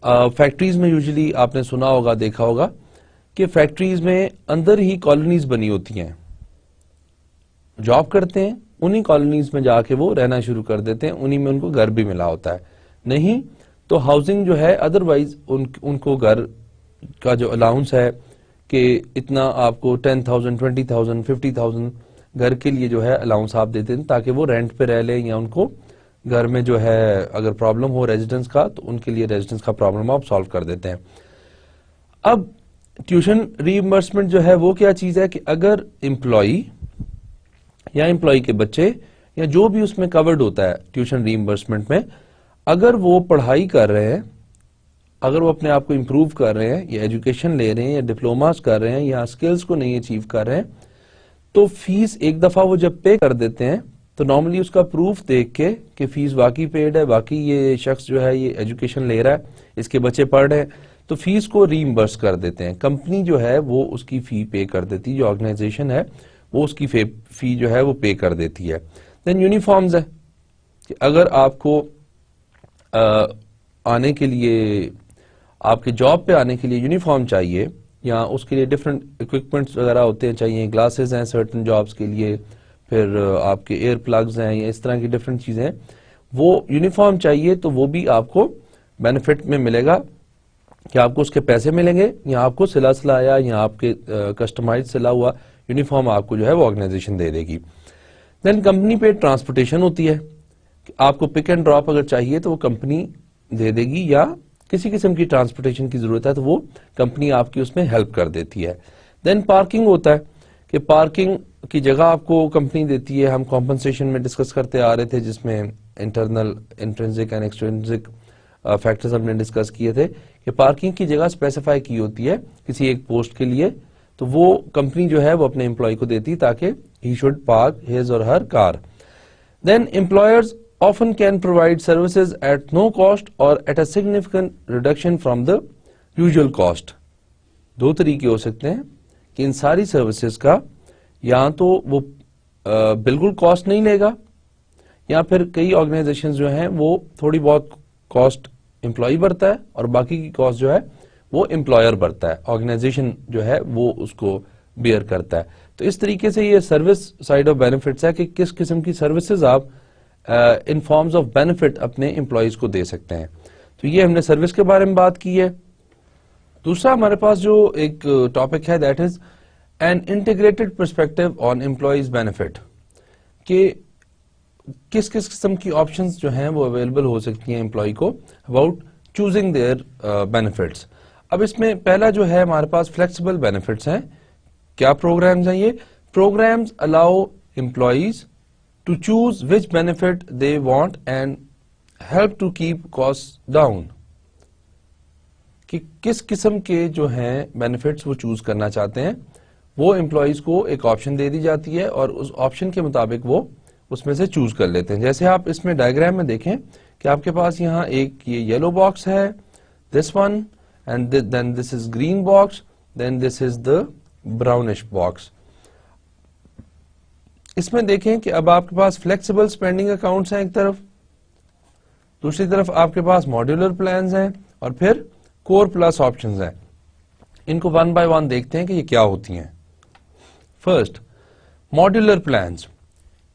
फैक्ट्रीज में यूजुअली आपने सुना होगा, देखा होगा कि फैक्ट्रीज में अंदर ही कॉलोनीज बनी होती हैं, जॉब करते हैं उन्हीं कॉलोनीज में जाके वो रहना शुरू कर देते हैं, उन्हीं में उनको घर भी मिला होता है। नहीं तो हाउसिंग जो है अदरवाइज उनको घर का जो अलाउंस है कि इतना आपको 10,000, 20,000, 50,000 घर के लिए जो है अलाउंस आप देते हैं ताकि वो रेंट पे रह लें, या उनको घर में जो है अगर प्रॉब्लम हो रेजिडेंस का तो उनके लिए रेजिडेंस का प्रॉब्लम आप सॉल्व कर देते हैं। अब ट्यूशन रीइंबर्समेंट जो है वो क्या चीज है कि अगर एम्प्लॉई या एम्प्लॉय के बच्चे या जो भी उसमें कवर्ड होता है ट्यूशन रीइंबर्समेंट में, अगर वो पढ़ाई कर रहे हैं, अगर वो अपने आप को इम्प्रूव कर रहे हैं या एजुकेशन ले रहे हैं या डिप्लोमास कर रहे हैं या स्किल्स को नहीं अचीव कर रहे हैं, तो फीस एक दफा वो जब पे कर देते हैं तो नॉर्मली उसका प्रूफ देख के कि फीस वाकई पेड है, वाकई ये शख्स जो है ये एजुकेशन ले रहा है, इसके बच्चे पढ़ रहे हैं, तो फीस को रीइंबर्स कर देते हैं। कंपनी जो है वो उसकी फी पे कर देती है, जो ऑर्गेनाइजेशन है वो उसकी फी जो है वो पे कर देती है। देन यूनिफॉर्म्स है कि अगर आपको आने के लिए, आपके जॉब पे आने के लिए यूनिफॉर्म चाहिए या उसके लिए डिफरेंट इक्विपमेंट्स वगैरह होते हैं चाहिए, ग्लासेस हैं सर्टन जॉब्स के लिए, फिर आपके एयर प्लग्स हैं या इस तरह की डिफरेंट चीजें, वो यूनिफॉर्म चाहिए तो वो भी आपको बेनिफिट में मिलेगा कि आपको उसके पैसे मिलेंगे या आपको सिला सिलाया या आपके कस्टमाइज सिला हुआ यूनिफॉर्म आपको जो है वो ऑर्गेनाइजेशन दे देगी। देन कंपनी पे ट्रांसपोर्टेशन होती है कि आपको पिक एंड ड्रॉप अगर चाहिए तो वो कंपनी दे देगी, या किसी किस्म की ट्रांसपोर्टेशन की जरूरत है तो वो कंपनी आपकी उसमें हेल्प कर देती है। देन पार्किंग होता है कि पार्किंग की जगह आपको कंपनी देती है। हम कॉम्पनसेशन में डिस्कस करते आ रहे थे जिसमें internal, intrinsic and extrinsic factors हमने डिस्कस किए थे कि पार्किंग की जगह स्पेसिफाई की होती है किसी एक पोस्ट के लिए, तो वो कंपनी जो है वो अपने एम्प्लॉय को देती है ताकि he should park his or her car. Then employers often can provide services at no cost or at a significant reduction from the usual cost। दो तरीके हो सकते हैं कि इन सारी सर्विसेज का या तो वो बिल्कुल कॉस्ट नहीं लेगा, या फिर कई ऑर्गेनाइजेशंस जो हैं वो थोड़ी बहुत कॉस्ट एम्प्लॉय भरता है और बाकी की कॉस्ट जो है वो एम्प्लॉयर भरता है, ऑर्गेनाइजेशन जो है वो उसको बेयर करता है। तो इस तरीके से ये सर्विस साइड ऑफ बेनिफिट्स है कि किस किस्म की सर्विसेज आप इन फॉर्म्स ऑफ बेनिफिट अपने एम्प्लॉयज को दे सकते हैं। तो ये हमने सर्विस के बारे में बात की है। दूसरा हमारे पास जो एक टॉपिक है that is an integrated perspective on employees benefit, कि किस किस किस्म की ऑप्शंस जो हैं वो अवेलेबल हो सकती हैं एम्प्लॉय को अबाउट चूजिंग देयर बेनिफिट्स। अब इसमें पहला जो है हमारे पास फ्लेक्सिबल बेनिफिट्स हैं। क्या प्रोग्राम्स हैं ये? Programs allow employees to choose which benefit they want and help to keep costs down, कि किस किस्म के जो हैं बेनिफिट्स वो चूज करना चाहते हैं, वो एम्प्लॉयज को एक ऑप्शन दे दी जाती है और उस ऑप्शन के मुताबिक वो उसमें से चूज कर लेते हैं। जैसे आप इसमें डायग्राम में देखें कि आपके पास यहाँ एक ये येलो बॉक्स है, this one, and then this is green box, then this is the brownish box. इसमें देखें कि अब आपके पास फ्लेक्सिबल स्पेंडिंग अकाउंट्स हैं एक तरफ, दूसरी तरफ आपके पास मॉड्यूलर प्लान्स हैं और फिर कोर प्लस ऑप्शंस हैं। इनको वन बाय वन देखते हैं कि ये क्या होती हैं। First, modular plans.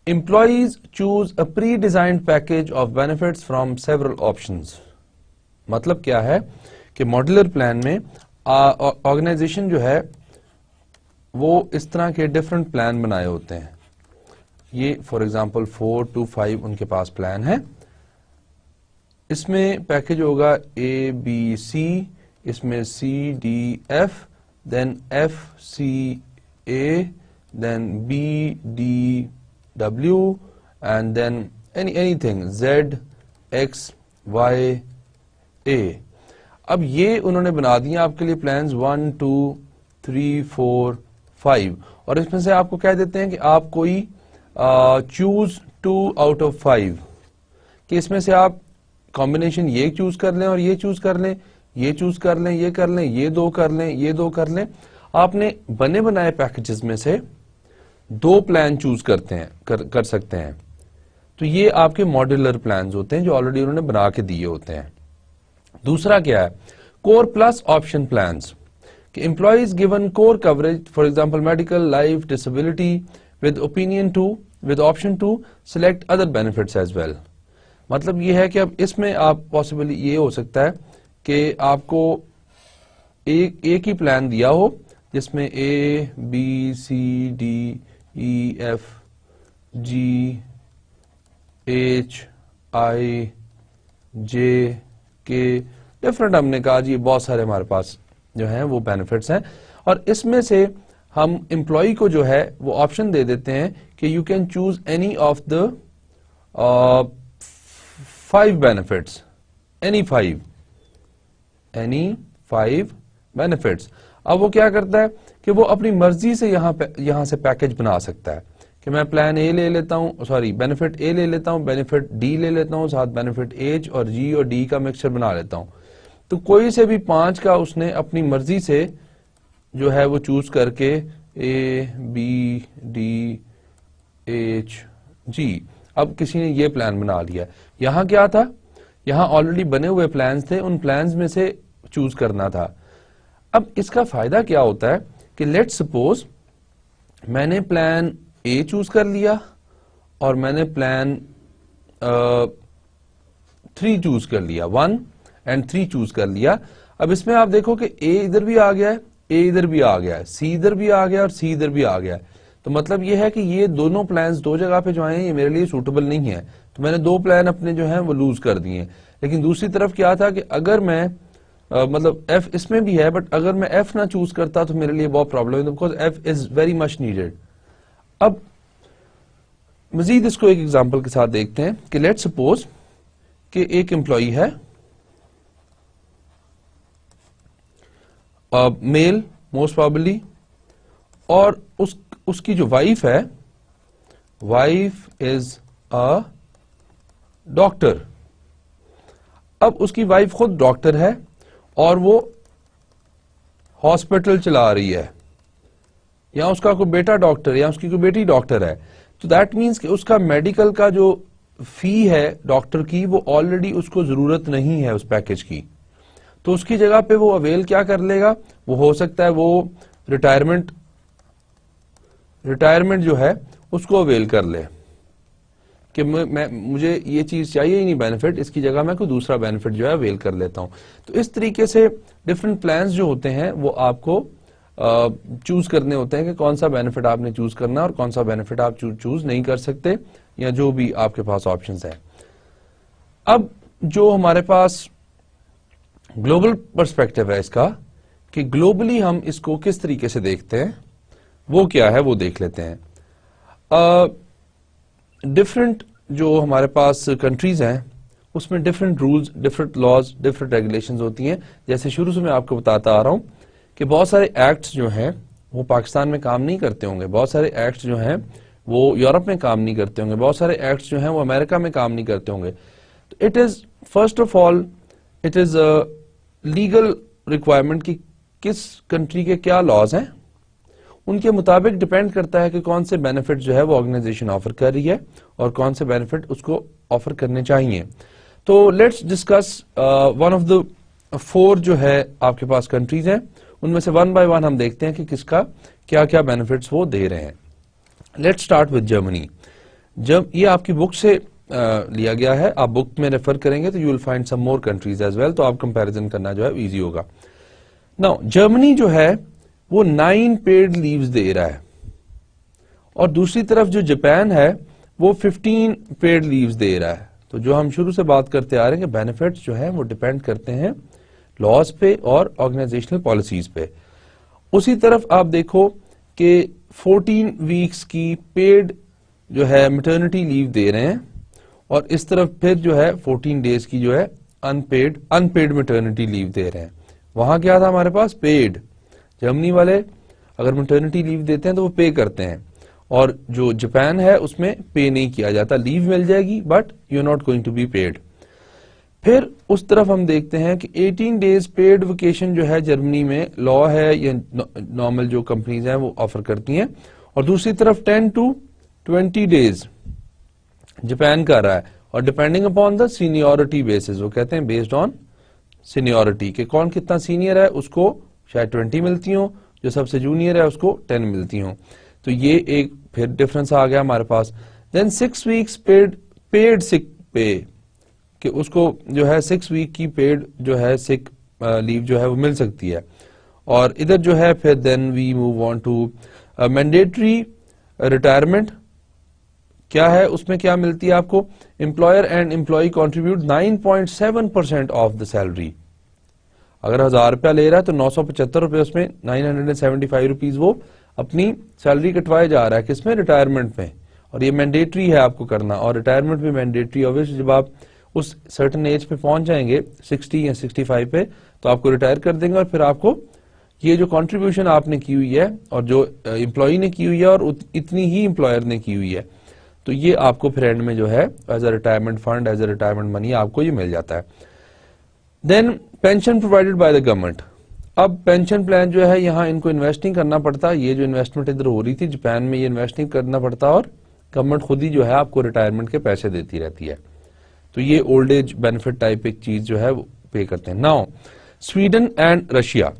Employees choose a pre designed package of benefits from several options. मतलब क्या है कि मॉड्यूलर प्लान में ऑर्गेनाइजेशन जो है वो इस तरह के डिफरेंट प्लान बनाए होते हैं। ये फॉर एग्जांपल 4 to 5 उनके पास प्लान है। इसमें पैकेज होगा ABC, इसमें CDF, then FCA, then BDW and then anything ZXYA। अब ये उन्होंने बना दिए आपके लिए प्लान्स 1 2 3 4 5 और इसमें से आपको कह देते हैं कि आप कोई चूज 2 out of 5 कि इसमें से आप कॉम्बिनेशन ये चूज कर लें और ये चूज कर लें, ये चूज कर लें, ये कर लें, ये दो कर लें, ये दो कर लें। आपने बने बनाए पैकेजेस में से दो प्लान चूज करते हैं कर सकते हैं, तो ये आपके मॉड्यूलर प्लान्स होते हैं जो ऑलरेडी उन्होंने बना के दिए होते हैं। दूसरा क्या है, कोर प्लस ऑप्शन प्लान्स, कि employees given core coverage for example medical, life, disability with option to select other benefits as well. मतलब ये है कि अब इसमें आप पॉसिबली ये हो सकता है कि आपको एक ही प्लान दिया हो जिसमें A B C D E F G H I J K different, हमने कहा जी बहुत सारे हमारे पास जो हैं वो बेनिफिट्स हैं, और इसमें से हम एम्प्लॉय को जो है वो ऑप्शन दे देते हैं कि you can choose any of the 5 benefits, any 5 benefits. अब वो क्या करता है कि वो अपनी मर्जी से यहां से पैकेज बना सकता है कि मैं प्लान ए ले लेता हूं, सॉरी बेनिफिट ए ले लेता हूं, बेनिफिट डी ले लेता हूं, साथ बेनिफिट एच और जी और डी का मिक्सचर बना लेता हूं। तो कोई से भी 5 का उसने अपनी मर्जी से जो है वो चूज करके A B D H G, अब किसी ने ये प्लान बना लिया। यहां क्या था, यहां ऑलरेडी बने हुए प्लान्स थे, उन प्लान्स में से चूज करना था। अब इसका फायदा क्या होता है कि लेट्स सपोज मैंने प्लान ए चूज कर लिया और मैंने प्लान 3 चूज कर लिया, 1 and 3 चूज कर लिया। अब इसमें आप देखो कि ए इधर भी आ गया है, ए इधर भी आ गया है, सी इधर भी आ गया और सी इधर भी आ गया है। तो मतलब ये है कि ये दोनों प्लान्स दो जगह पे जो आए हैं ये मेरे लिए सूटेबल नहीं है, तो मैंने 2 प्लान अपने जो हैं वो लूज कर दिए। लेकिन दूसरी तरफ क्या था कि अगर मैं मतलब एफ इसमें भी है, बट अगर मैं एफ ना चूज करता तो मेरे लिए बहुत प्रॉब्लम है, because F is very much needed. अब मजीद इसको एक एग्जांपल के साथ देखते हैं कि लेट्स सपोज कि एक एम्प्लॉई है मेल मोस्ट प्रोबेबली, और उसकी जो वाइफ है, वाइफ इज अ डॉक्टर। अब उसकी वाइफ खुद डॉक्टर है और वो हॉस्पिटल चला रही है, या उसका कोई बेटा डॉक्टर या उसकी कोई बेटी डॉक्टर है, तो दैट मीन्स कि उसका मेडिकल का जो फी है डॉक्टर की वो ऑलरेडी उसको जरूरत नहीं है उस पैकेज की। तो उसकी जगह पे वो अवेल क्या कर लेगा, वो हो सकता है वो रिटायरमेंट जो है उसको अवेल कर ले कि मुझे ये चीज चाहिए ही नहीं बेनिफिट, इसकी जगह मैं कोई दूसरा बेनिफिट जो है अवेल कर लेता हूं। तो इस तरीके से डिफरेंट प्लान्स जो होते हैं वो आपको चूज करने होते हैं कि कौन सा बेनिफिट आपने चूज करना और कौन सा बेनिफिट आप चूज नहीं कर सकते, या जो भी आपके पास ऑप्शंस हैं। अब जो हमारे पास ग्लोबल पर्सपेक्टिव है इसका, कि ग्लोबली हम इसको किस तरीके से देखते हैं, वो क्या है वो देख लेते हैं। डिफरेंट जो हमारे पास कंट्रीज हैं उसमें different rules, different laws, different regulations होती हैं। जैसे शुरू से मैं आपको बताता आ रहा हूं कि बहुत सारे एक्ट्स जो हैं वो पाकिस्तान में काम नहीं करते होंगे, बहुत सारे एक्ट्स जो हैं वो यूरोप में काम नहीं करते होंगे, बहुत सारे एक्ट्स जो हैं वो अमेरिका में काम नहीं करते होंगे। तो it is first of all it is legal requirement कि किस कंट्री के क्या लॉज हैं, उनके मुताबिक डिपेंड करता है कि कौन से बेनिफिट जो है वो ऑर्गेनाइजेशन ऑफर कर रही है और कौन से बेनिफिट उसको ऑफर करने चाहिए। तो let's discuss one of the 4 जो है आपके पास कंट्रीज हैं, उनमें से 1 बाय 1 हम देखते हैं कि किसका क्या क्या बेनिफिट्स वो दे रहे हैं। Let's start with Germany. जब ये आपकी बुक से लिया गया है, आप बुक में रेफर करेंगे तो you will find some more countries as well, तो आप कंपैरिजन करना जो है इजी होगा। नाउ जर्मनी जो है वो 9 पेड लीव्स दे रहा है, और दूसरी तरफ जो जापान है वो 15 पेड लीव्स दे रहा है। तो जो हम शुरू से बात करते आ रहे हैं कि बेनिफिट्स जो है वो डिपेंड करते हैं लॉज पे और ऑर्गेनाइजेशनल पॉलिसीज पे। उसी तरफ आप देखो कि 14 वीक्स की पेड जो है मैटरनिटी लीव दे रहे हैं, और इस तरफ फिर जो है 14 डेज की जो है अनपेड मैटरनिटी लीव दे रहे हैं। वहां क्या था हमारे पास, पेड। जर्मनी वाले अगर मैटरनिटी लीव देते हैं तो वो पे करते हैं, और जो जापान है उसमें पे नहीं किया जाता, लीव मिल जाएगी but you are not going to be paid. फिर उस तरफ हम देखते हैं कि 18 डेज पेड वेकेशन जो है जर्मनी में लॉ है, या नॉर्मल जो कंपनीज हैं वो ऑफर करती हैं, और दूसरी तरफ 10 to 20 डेज जापान कर रहा है, और depending upon the seniority basis, वो कहते हैं बेस्ड ऑन सीनियोरिटी कि कौन कितना सीनियर है उसको शायद 20 मिलती हो, जो सबसे जूनियर है उसको 10 मिलती हो। तो ये एक फिर डिफरेंस आ गया हमारे पास। देन 6 वीक्स पेड सिक पे, कि उसको जो है 6 वीक की पेड जो है सिक लीव जो है वो मिल सकती है। और इधर जो है फिर then we move on to mandatory retirement. क्या है उसमें, क्या मिलती है आपको, employer and employee contribute 9.7% of the salary. अगर 1000 रुपया ले रहा है तो 975 रुपए उसमें 975 रुपीज वो अपनी सैलरी कटवाए जा रहा है, किसमें, रिटायरमेंट में। और ये मैंडेटरी है आपको करना, और रिटायरमेंट भी मैंडेटरी। ऑब्वियसली जब आप उस सर्टेन एज पे पहुंच जाएंगे 60 या 65 पे, तो आपको रिटायर कर देंगे, और फिर आपको ये जो कंट्रीब्यूशन आपने की हुई है और जो एम्प्लॉय ने की हुई है और इतनी ही एम्प्लॉयर ने की हुई है, तो ये आपको फिर एंड में जो है as a retirement fund, as a retirement money आपको ये मिल जाता है। Then pension provided by the government. अब पेंशन प्लान जो है यहाँ इनको इन्वेस्टिंग करना पड़ता है, ये जो इन्वेस्टमेंट इधर हो रही थी जापान में, ये इन्वेस्टिंग करना पड़ता है, और गवर्नमेंट खुद ही जो है आपको रिटायरमेंट के पैसे देती रहती है। तो ये ओल्ड एज बेनिफिट टाइप एक चीज जो है वो पे करते हैं। Now Sweden and Russia.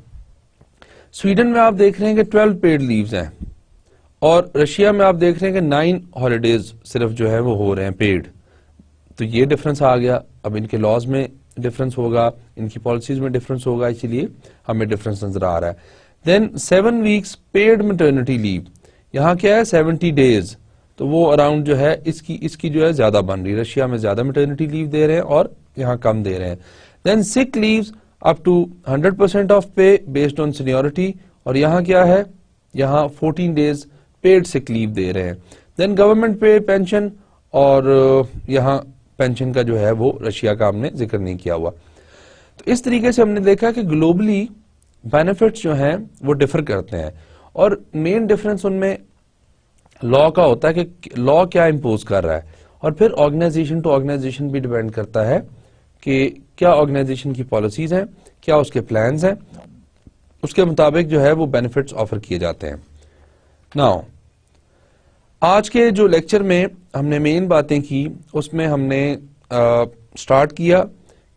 Sweden में आप देख रहे हैं कि 12 पेड लीव्स हैं, और रशिया में आप देख रहे हैं कि 9 हॉलीडेज सिर्फ जो है वो हो रहे हैं पेड। तो ये डिफरेंस आ गया। अब इनके लॉज में डिफरेंस होगा, इनकी पॉलिसीज में डिफरेंस होगा, इसीलिए हमें डिफरेंस नजर आ रहा है। Then 7 weeks paid maternity leave, यहाँ क्या है 70 डेज, तो वो अराउंड जो है इसकी जो है ज्यादा बन रही है। रशिया में ज्यादा मैटरनिटी लीव दे रहे हैं और यहाँ कम दे रहे हैं। Then sick leaves up to 100% of pay based on seniority, और यहाँ क्या है, यहाँ 14 डेज पेड सिक लीव दे रहे हैं। देन गवर्नमेंट पे पेंशन, और यहाँ पेंशन का जो है वो रशिया का हमने जिक्र नहीं किया हुआ। तो इस तरीके से हमने देखा कि ग्लोबली बेनिफिट्स जो हैं वो डिफर करते हैं, और मेन डिफरेंस उनमें लॉ का होता है कि लॉ क्या इंपोज कर रहा है, और फिर ऑर्गेनाइजेशन टू ऑर्गेनाइजेशन भी डिपेंड करता है कि क्या ऑर्गेनाइजेशन की पॉलिसीज हैं, क्या उसके प्लान्स हैं, उसके मुताबिक जो है वो बेनिफिट्स ऑफर किए जाते हैं। नाउ आज के जो लेक्चर में हमने मेन बातें की, उसमें हमने स्टार्ट किया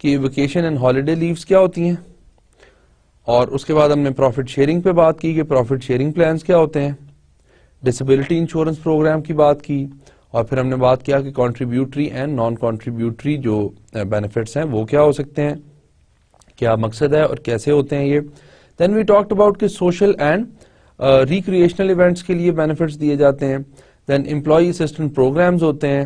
कि वेकेशन एंड हॉलिडे लीव्स क्या होती हैं, और उसके बाद हमने प्रॉफिट शेयरिंग पे बात की कि प्रॉफिट शेयरिंग प्लान्स क्या होते हैं, डिसेबिलिटी इंश्योरेंस प्रोग्राम की बात की, और फिर हमने बात किया कि कॉन्ट्रीब्यूटरी एंड नॉन कॉन्ट्रीब्यूटरी जो बेनिफिट्स हैं वो क्या हो सकते हैं, क्या मकसद है और कैसे होते हैं ये। देन वी टॉक्ड अबाउट कि सोशल एंड रिक्रिएशनल इवेंट्स के लिए बेनिफिट्स दिए जाते हैं। देन एम्प्लॉय असिस्टेंट प्रोग्राम्स होते हैं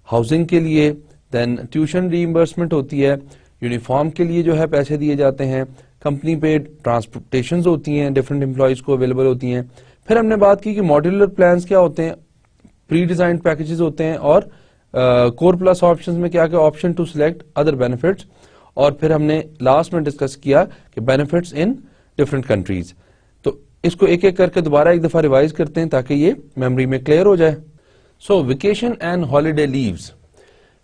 हाउसिंग के लिए। देन ट्यूशन रीइंबर्समेंट होती है, यूनिफॉर्म के लिए जो है पैसे दिए जाते हैं। कंपनी पेड ट्रांसपोर्टेशन होती हैं, डिफरेंट एम्प्लॉयज को अवेलेबल होती हैं। फिर हमने बात की कि मॉड्यूलर प्लान्स क्या होते हैं, प्री डिजाइंड पैकेजेस होते हैं, और कोर प्लस ऑप्शंस में क्या क्या option to select other benefits. और फिर हमने लास्ट में डिस्कस किया कि बेनिफिट्स इन डिफरेंट कंट्रीज। तो इसको एक एक करके दोबारा एक दफा रिवाइज करते हैं ताकि ये मेमोरी में क्लियर हो जाए। सो वेकेशन एंड हॉलीडे लीव्स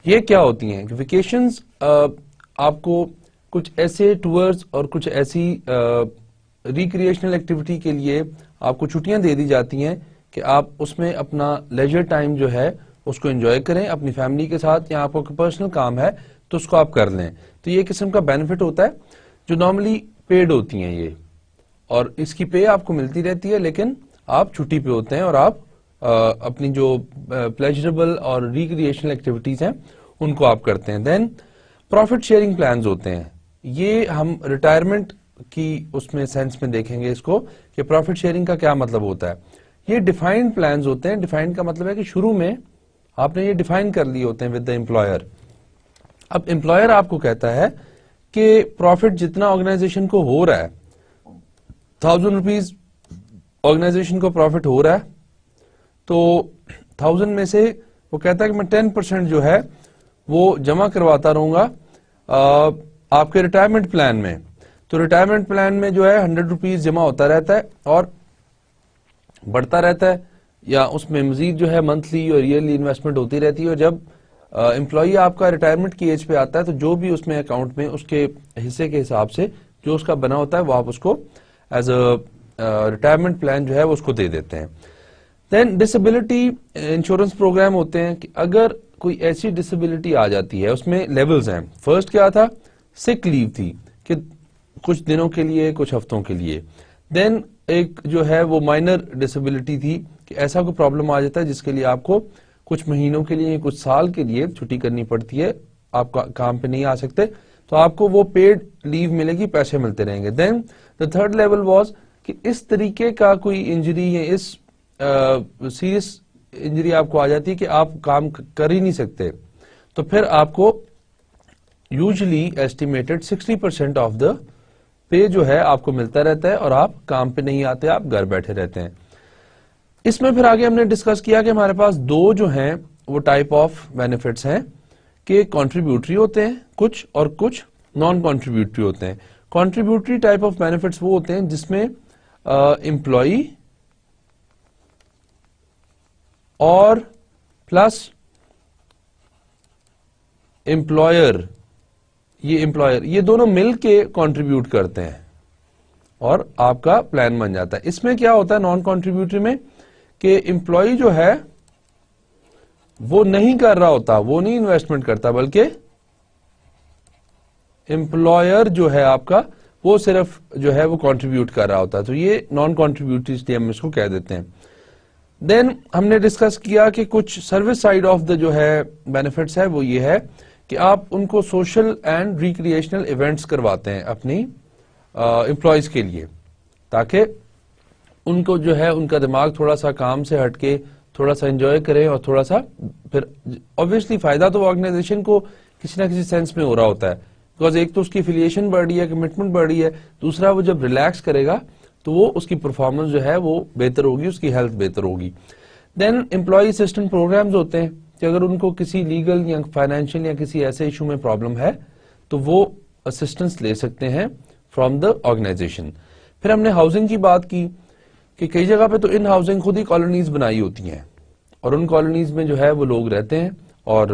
ये क्या होती हैं? वेकेशंस आपको कुछ ऐसे टूर्स और कुछ ऐसी रिक्रिएशनल एक्टिविटी के लिए आपको छुट्टियां दे दी जाती हैं कि आप उसमें अपना लेजर टाइम जो है उसको एंजॉय करें अपनी फैमिली के साथ, या आपको पर्सनल काम है तो उसको आप कर लें। तो ये किस्म का बेनिफिट होता है जो नॉर्मली पेड होती हैं ये, और इसकी पे आपको मिलती रहती है, लेकिन आप छुट्टी पे होते हैं और आप अपनी जो प्लेजरेबल और रिक्रिएशनल एक्टिविटीज हैं उनको आप करते हैं। देन प्रॉफिट शेयरिंग प्लान्स होते हैं, ये हम रिटायरमेंट की उसमें सेंस में देखेंगे इसको कि प्रॉफिट शेयरिंग का क्या मतलब होता है। ये डिफाइंड प्लान्स होते हैं। डिफाइंड का मतलब है कि शुरू में आपने ये डिफाइन कर लिए होते हैं विद द एम्प्लॉयर। अब एम्प्लॉयर आपको कहता है कि प्रॉफिट जितना ऑर्गेनाइजेशन को हो रहा है, 1000 रुपीज ऑर्गेनाइजेशन को प्रॉफिट हो रहा है, तो 1000 में से वो कहता है कि मैं 10% जो है वो जमा करवाता रहूंगा आपके रिटायरमेंट प्लान में। तो रिटायरमेंट प्लान में जो है 100 रुपीज जमा होता रहता है और बढ़ता रहता है, या उसमें मजीद जो है मंथली और ईयरली इन्वेस्टमेंट होती रहती है। और जब एम्प्लॉई आपका रिटायरमेंट की एज पे आता है तो जो भी उसमें अकाउंट में उसके हिस्से के हिसाब से जो उसका बना होता है वो आप उसको एज अ रिटायरमेंट प्लान जो है वो उसको दे देते हैं। देन डिसेबिलिटी इंश्योरेंस प्रोग्राम होते हैं कि अगर कोई ऐसी डिसेबिलिटी आ जाती है, उसमें लेवल्स हैं। फर्स्ट क्या था, सिक लीव थी कि कुछ दिनों के लिए, कुछ हफ्तों के लिए। देन एक जो है वो माइनर डिसेबिलिटी थी कि ऐसा कोई प्रॉब्लम आ जाता है जिसके लिए आपको कुछ महीनों के लिए, कुछ साल के लिए छुट्टी करनी पड़ती है, आप काम पे नहीं आ सकते, तो आपको वो पेड लीव मिलेगी, पैसे मिलते रहेंगे। Then the third level was कि इस तरीके का कोई इंजरी या इस सीरियस इंजरी आपको आ जाती है कि आप काम कर ही नहीं सकते, तो फिर आपको यूजुअली एस्टिमेटेड 60% ऑफ द पे जो है आपको मिलता रहता है और आप काम पे नहीं आते, आप घर बैठे रहते हैं। इसमें फिर आगे हमने डिस्कस किया कि हमारे पास दो जो हैं वो टाइप ऑफ बेनिफिट्स हैं कि कॉन्ट्रीब्यूटरी होते हैं कुछ, और कुछ नॉन कॉन्ट्रीब्यूटरी होते हैं। कॉन्ट्रीब्यूटरी टाइप ऑफ बेनिफिट्स वो होते हैं जिसमें एम्प्लॉई और प्लस एम्प्लॉयर, ये दोनों मिलके कंट्रीब्यूट करते हैं और आपका प्लान बन जाता है। इसमें क्या होता है नॉन कॉन्ट्रीब्यूटरी में कि एम्प्लॉय जो है वो नहीं कर रहा होता, वो नहीं इन्वेस्टमेंट करता, बल्कि एम्प्लॉयर जो है आपका वो सिर्फ जो है वो कंट्रीब्यूट कर रहा होता है, तो ये नॉन कॉन्ट्रीब्यूटरी इसलिए हम इसको कह देते हैं। देन हमने डिस्कस किया कि कुछ सर्विस साइड ऑफ द जो है बेनिफिट्स है वो ये है कि आप उनको सोशल एंड रिक्रिएशनल इवेंट्स करवाते हैं अपनी एम्प्लॉयज के लिए, ताकि उनको जो है उनका दिमाग थोड़ा सा काम से हटके थोड़ा सा एंजॉय करें और थोड़ा सा, फिर ऑब्वियसली फायदा तो ऑर्गेनाइजेशन को किसी ना किसी सेंस में हो रहा होता है, बिकॉज एक तो उसकी एफिलिएशन बढ़ रही है, कमिटमेंट बढ़ रही है, दूसरा वो जब रिलैक्स करेगा तो वो उसकी परफॉर्मेंस जो है वो बेहतर होगी, उसकी हेल्थ बेहतर होगी। देन एम्प्लॉय असिस्टेंट प्रोग्राम्स होते हैं कि अगर उनको किसी लीगल या फाइनेंशियल या किसी ऐसे इशू में प्रॉब्लम है तो वो असिस्टेंस ले सकते हैं फ्रॉम द ऑर्गेनाइजेशन। फिर हमने हाउसिंग की बात की कि कई जगह पे तो इन हाउसिंग खुद ही कॉलोनीज बनाई होती हैं और उन कॉलोनीज में जो है वो लोग रहते हैं और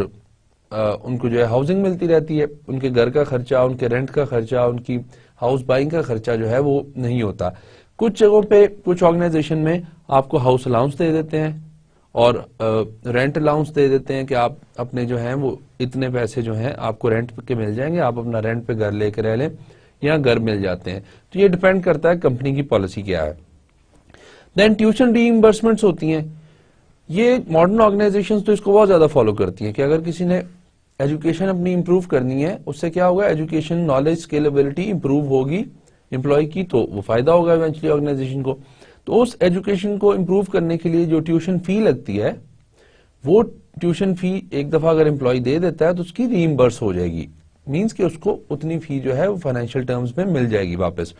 उनको जो है हाउसिंग मिलती रहती है, उनके घर का खर्चा, उनके रेंट का खर्चा, उनकी हाउस बाइंग का खर्चा जो है वो नहीं होता। कुछ जगहों पे, कुछ ऑर्गेनाइजेशन में आपको हाउस अलाउंस दे देते हैं और रेंट अलाउंस दे देते हैं कि आप अपने जो है वो इतने पैसे जो हैं आपको रेंट के मिल जाएंगे, आप अपना रेंट पे घर लेके रह लें या घर मिल जाते हैं। तो ये डिपेंड करता है कंपनी की पॉलिसी क्या है। देन ट्यूशन रीइंबर्समेंट्स होती हैं, ये मॉडर्न ऑर्गेनाइजेशंस तो इसको बहुत ज्यादा फॉलो करती हैं कि अगर किसी ने एजुकेशन अपनी इंप्रूव करनी है, उससे क्या होगा, एजुकेशन नॉलेज स्केलेबिलिटी इंप्रूव होगी एम्प्लॉय की, तो वो फायदा होगा इवेंचुअली ऑर्गेनाइजेशन को। तो उस एजुकेशन को इंप्रूव करने के लिए जो ट्यूशन फी लगती है, वो ट्यूशन फी एक दफा अगर एम्प्लॉय दे देता है तो उसकी रीइंबर्स हो जाएगी, मींस कि उसको उतनी फी जो है वो फाइनेंशियल टर्म्स में मिल जाएगी वापस।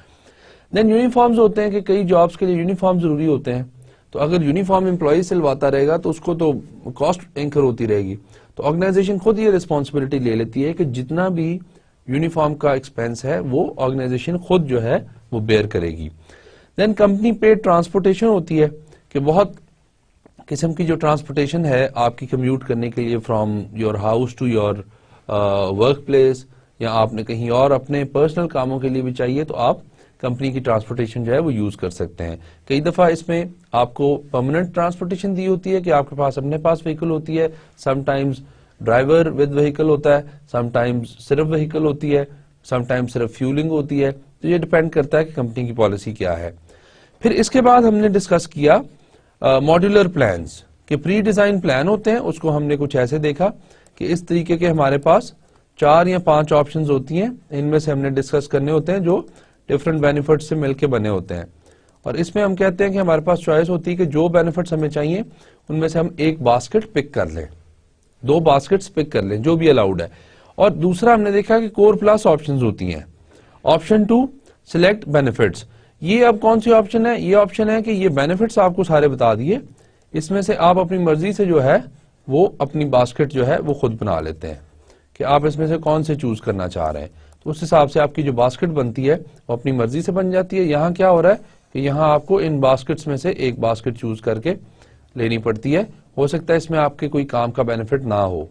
देन यूनिफॉर्म्स होते हैं कि कई जॉब्स के लिए यूनिफॉर्म जरूरी होते हैं, तो अगर यूनिफॉर्म एम्प्लॉय सिलवाता रहेगा तो उसको तो कॉस्ट इंकर होती रहेगी, तो ऑर्गेनाइजेशन खुद ये रिस्पॉन्सिबिलिटी ले लेती है कि जितना भी यूनिफॉर्म का एक्सपेंस है वो ऑर्गेनाइजेशन खुद जो है वो बेयर करेगी। देन कंपनी पेड ट्रांसपोर्टेशन होती है कि बहुत किस्म की जो ट्रांसपोर्टेशन है आपकी कम्यूट करने के लिए from your house to your work place, या आपने कहीं और अपने पर्सनल कामों के लिए भी चाहिए तो आप कंपनी की ट्रांसपोर्टेशन जो है वो यूज कर सकते हैं। कई दफा इसमें आपको परमानेंट ट्रांसपोर्टेशन दी होती है कि आपके पास अपने पास व्हीकल होती है, समटाइम्स ड्राइवर विद व्हीकल होता है, समटाइम्स सिर्फ व्हीकल होती है, समटाइम्स सिर्फ फ्यूलिंग होती है, तो ये डिपेंड करता है कि कंपनी की पॉलिसी क्या है। फिर इसके बाद हमने डिस्कस किया मॉड्यूलर प्लान्स के प्री डिजाइन प्लान होते हैं, उसको हमने कुछ ऐसे देखा कि इस तरीके के हमारे पास 4 या 5 ऑप्शंस होती हैं, इनमें से हमने डिस्कस करने होते हैं जो डिफरेंट बेनिफिट्स से मिलकर बने होते हैं, और इसमें हम कहते हैं कि हमारे पास चॉइस होती है कि जो बेनिफिट्स हमें चाहिए उनमें से हम एक बास्केट पिक कर लें, 2 बास्केट्स पिक कर लें जो भी अलाउड है। और दूसरा हमने देखा कि कोर प्लस ऑप्शंस होती हैं। ऑप्शन 2 सिलेक्ट बेनिफिट्स, ये अब कौन सी ऑप्शन है, ये ऑप्शन है कि ये बेनिफिट्स आपको सारे बता दिए, इसमें से आप अपनी मर्जी से जो है वो अपनी बास्केट जो है वो खुद बना लेते हैं कि आप इसमें से कौन से चूज करना चाह रहे हैं, तो उस हिसाब से आपकी जो बास्केट बनती है वो अपनी मर्जी से बन जाती है। यहाँ क्या हो रहा है कि यहाँ आपको इन बास्केट्स में से एक बास्केट चूज करके लेनी पड़ती है, हो सकता है इसमें आपके कोई काम का बेनिफिट ना हो।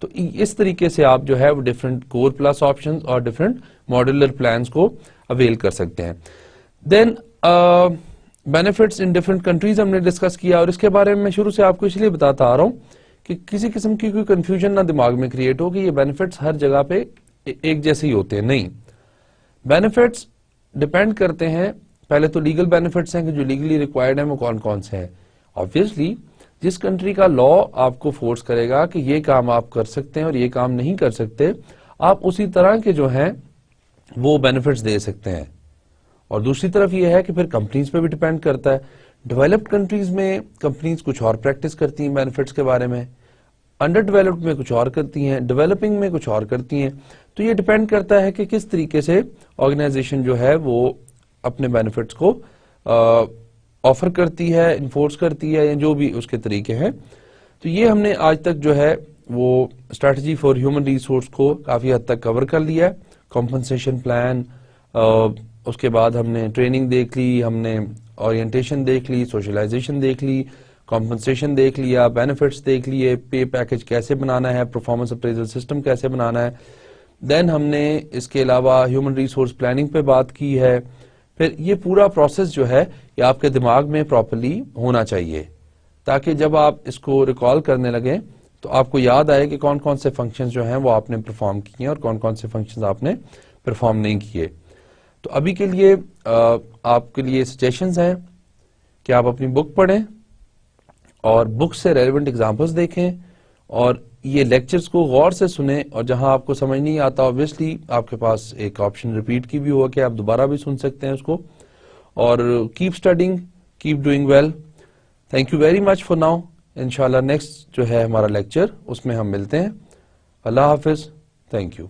तो इस तरीके से आप जो है वो डिफरेंट कोर प्लस ऑप्शंस और डिफरेंट मॉड्यूलर प्लान्स को अवेल कर सकते हैं। Then benefits in different countries हमने डिस्कस किया, और इसके बारे में मैं शुरू से आपको इसलिए बताता आ रहा हूं कि किसी किस्म की कोई कंफ्यूजन ना दिमाग में क्रिएट हो कि ये बेनिफिट्स हर जगह पे एक जैसे ही होते हैं। नहीं, बेनिफिट्स डिपेंड करते हैं, पहले तो लीगल बेनिफिट्स हैं कि जो लीगली रिक्वायर्ड हैं वो कौन कौन से हैं। ऑब्वियसली जिस कंट्री का लॉ आपको फोर्स करेगा कि ये काम आप कर सकते हैं और ये काम नहीं कर सकते, आप उसी तरह के जो हैं वो बेनिफिट्स दे सकते हैं। और दूसरी तरफ ये है कि फिर कंपनीज पे भी डिपेंड करता है। डेवलप्ड कंट्रीज में कंपनीज कुछ और प्रैक्टिस करती हैं बेनिफिट्स के बारे में, अंडर डेवलप्ड में कुछ और करती हैं, डेवलपिंग में कुछ और करती हैं। तो ये डिपेंड करता है कि किस तरीके से ऑर्गेनाइजेशन जो है वो अपने बेनिफिट्स को ऑफर करती है, इन्फोर्स करती है, या जो भी उसके तरीके हैं। तो ये हमने आज तक जो है वो स्ट्रेटजी फॉर ह्यूमन रिसोर्स को काफी हद तक कवर कर लिया है। कॉम्पनसेशन प्लान, उसके बाद हमने ट्रेनिंग देख ली, हमने ओरिएंटेशन देख ली, सोशलाइजेशन देख ली, कॉम्पनसेशन देख लिया, बेनिफिट्स देख लिए, पे पैकेज कैसे बनाना है, परफॉर्मेंस अप्रेजल सिस्टम कैसे बनाना है। देन हमने इसके अलावा ह्यूमन रिसोर्स प्लानिंग पे बात की है। फिर ये पूरा प्रोसेस जो है ये आपके दिमाग में प्रॉपर्ली होना चाहिए, ताकि जब आप इसको रिकॉल करने लगे तो आपको याद आए कि कौन कौन से फंक्शंस जो हैं वो आपने परफॉर्म किए और कौन कौन से फंक्शंस आपने परफॉर्म नहीं किए। तो अभी के लिए आपके लिए सजेशंस हैं कि आप अपनी बुक पढ़ें और बुक से रेलेवेंट एग्जांपल्स देखें और ये लेक्चर्स को गौर से सुने, और जहां आपको समझ नहीं आता ऑब्वियसली आपके पास एक ऑप्शन रिपीट की भी हुआ कि आप दोबारा भी सुन सकते हैं उसको। और keep studying, keep doing well. Thank you very much for now. इंशाल्लाह नेक्स्ट जो है हमारा लेक्चर उसमें हम मिलते हैं। अल्लाह हाफिज। Thank you.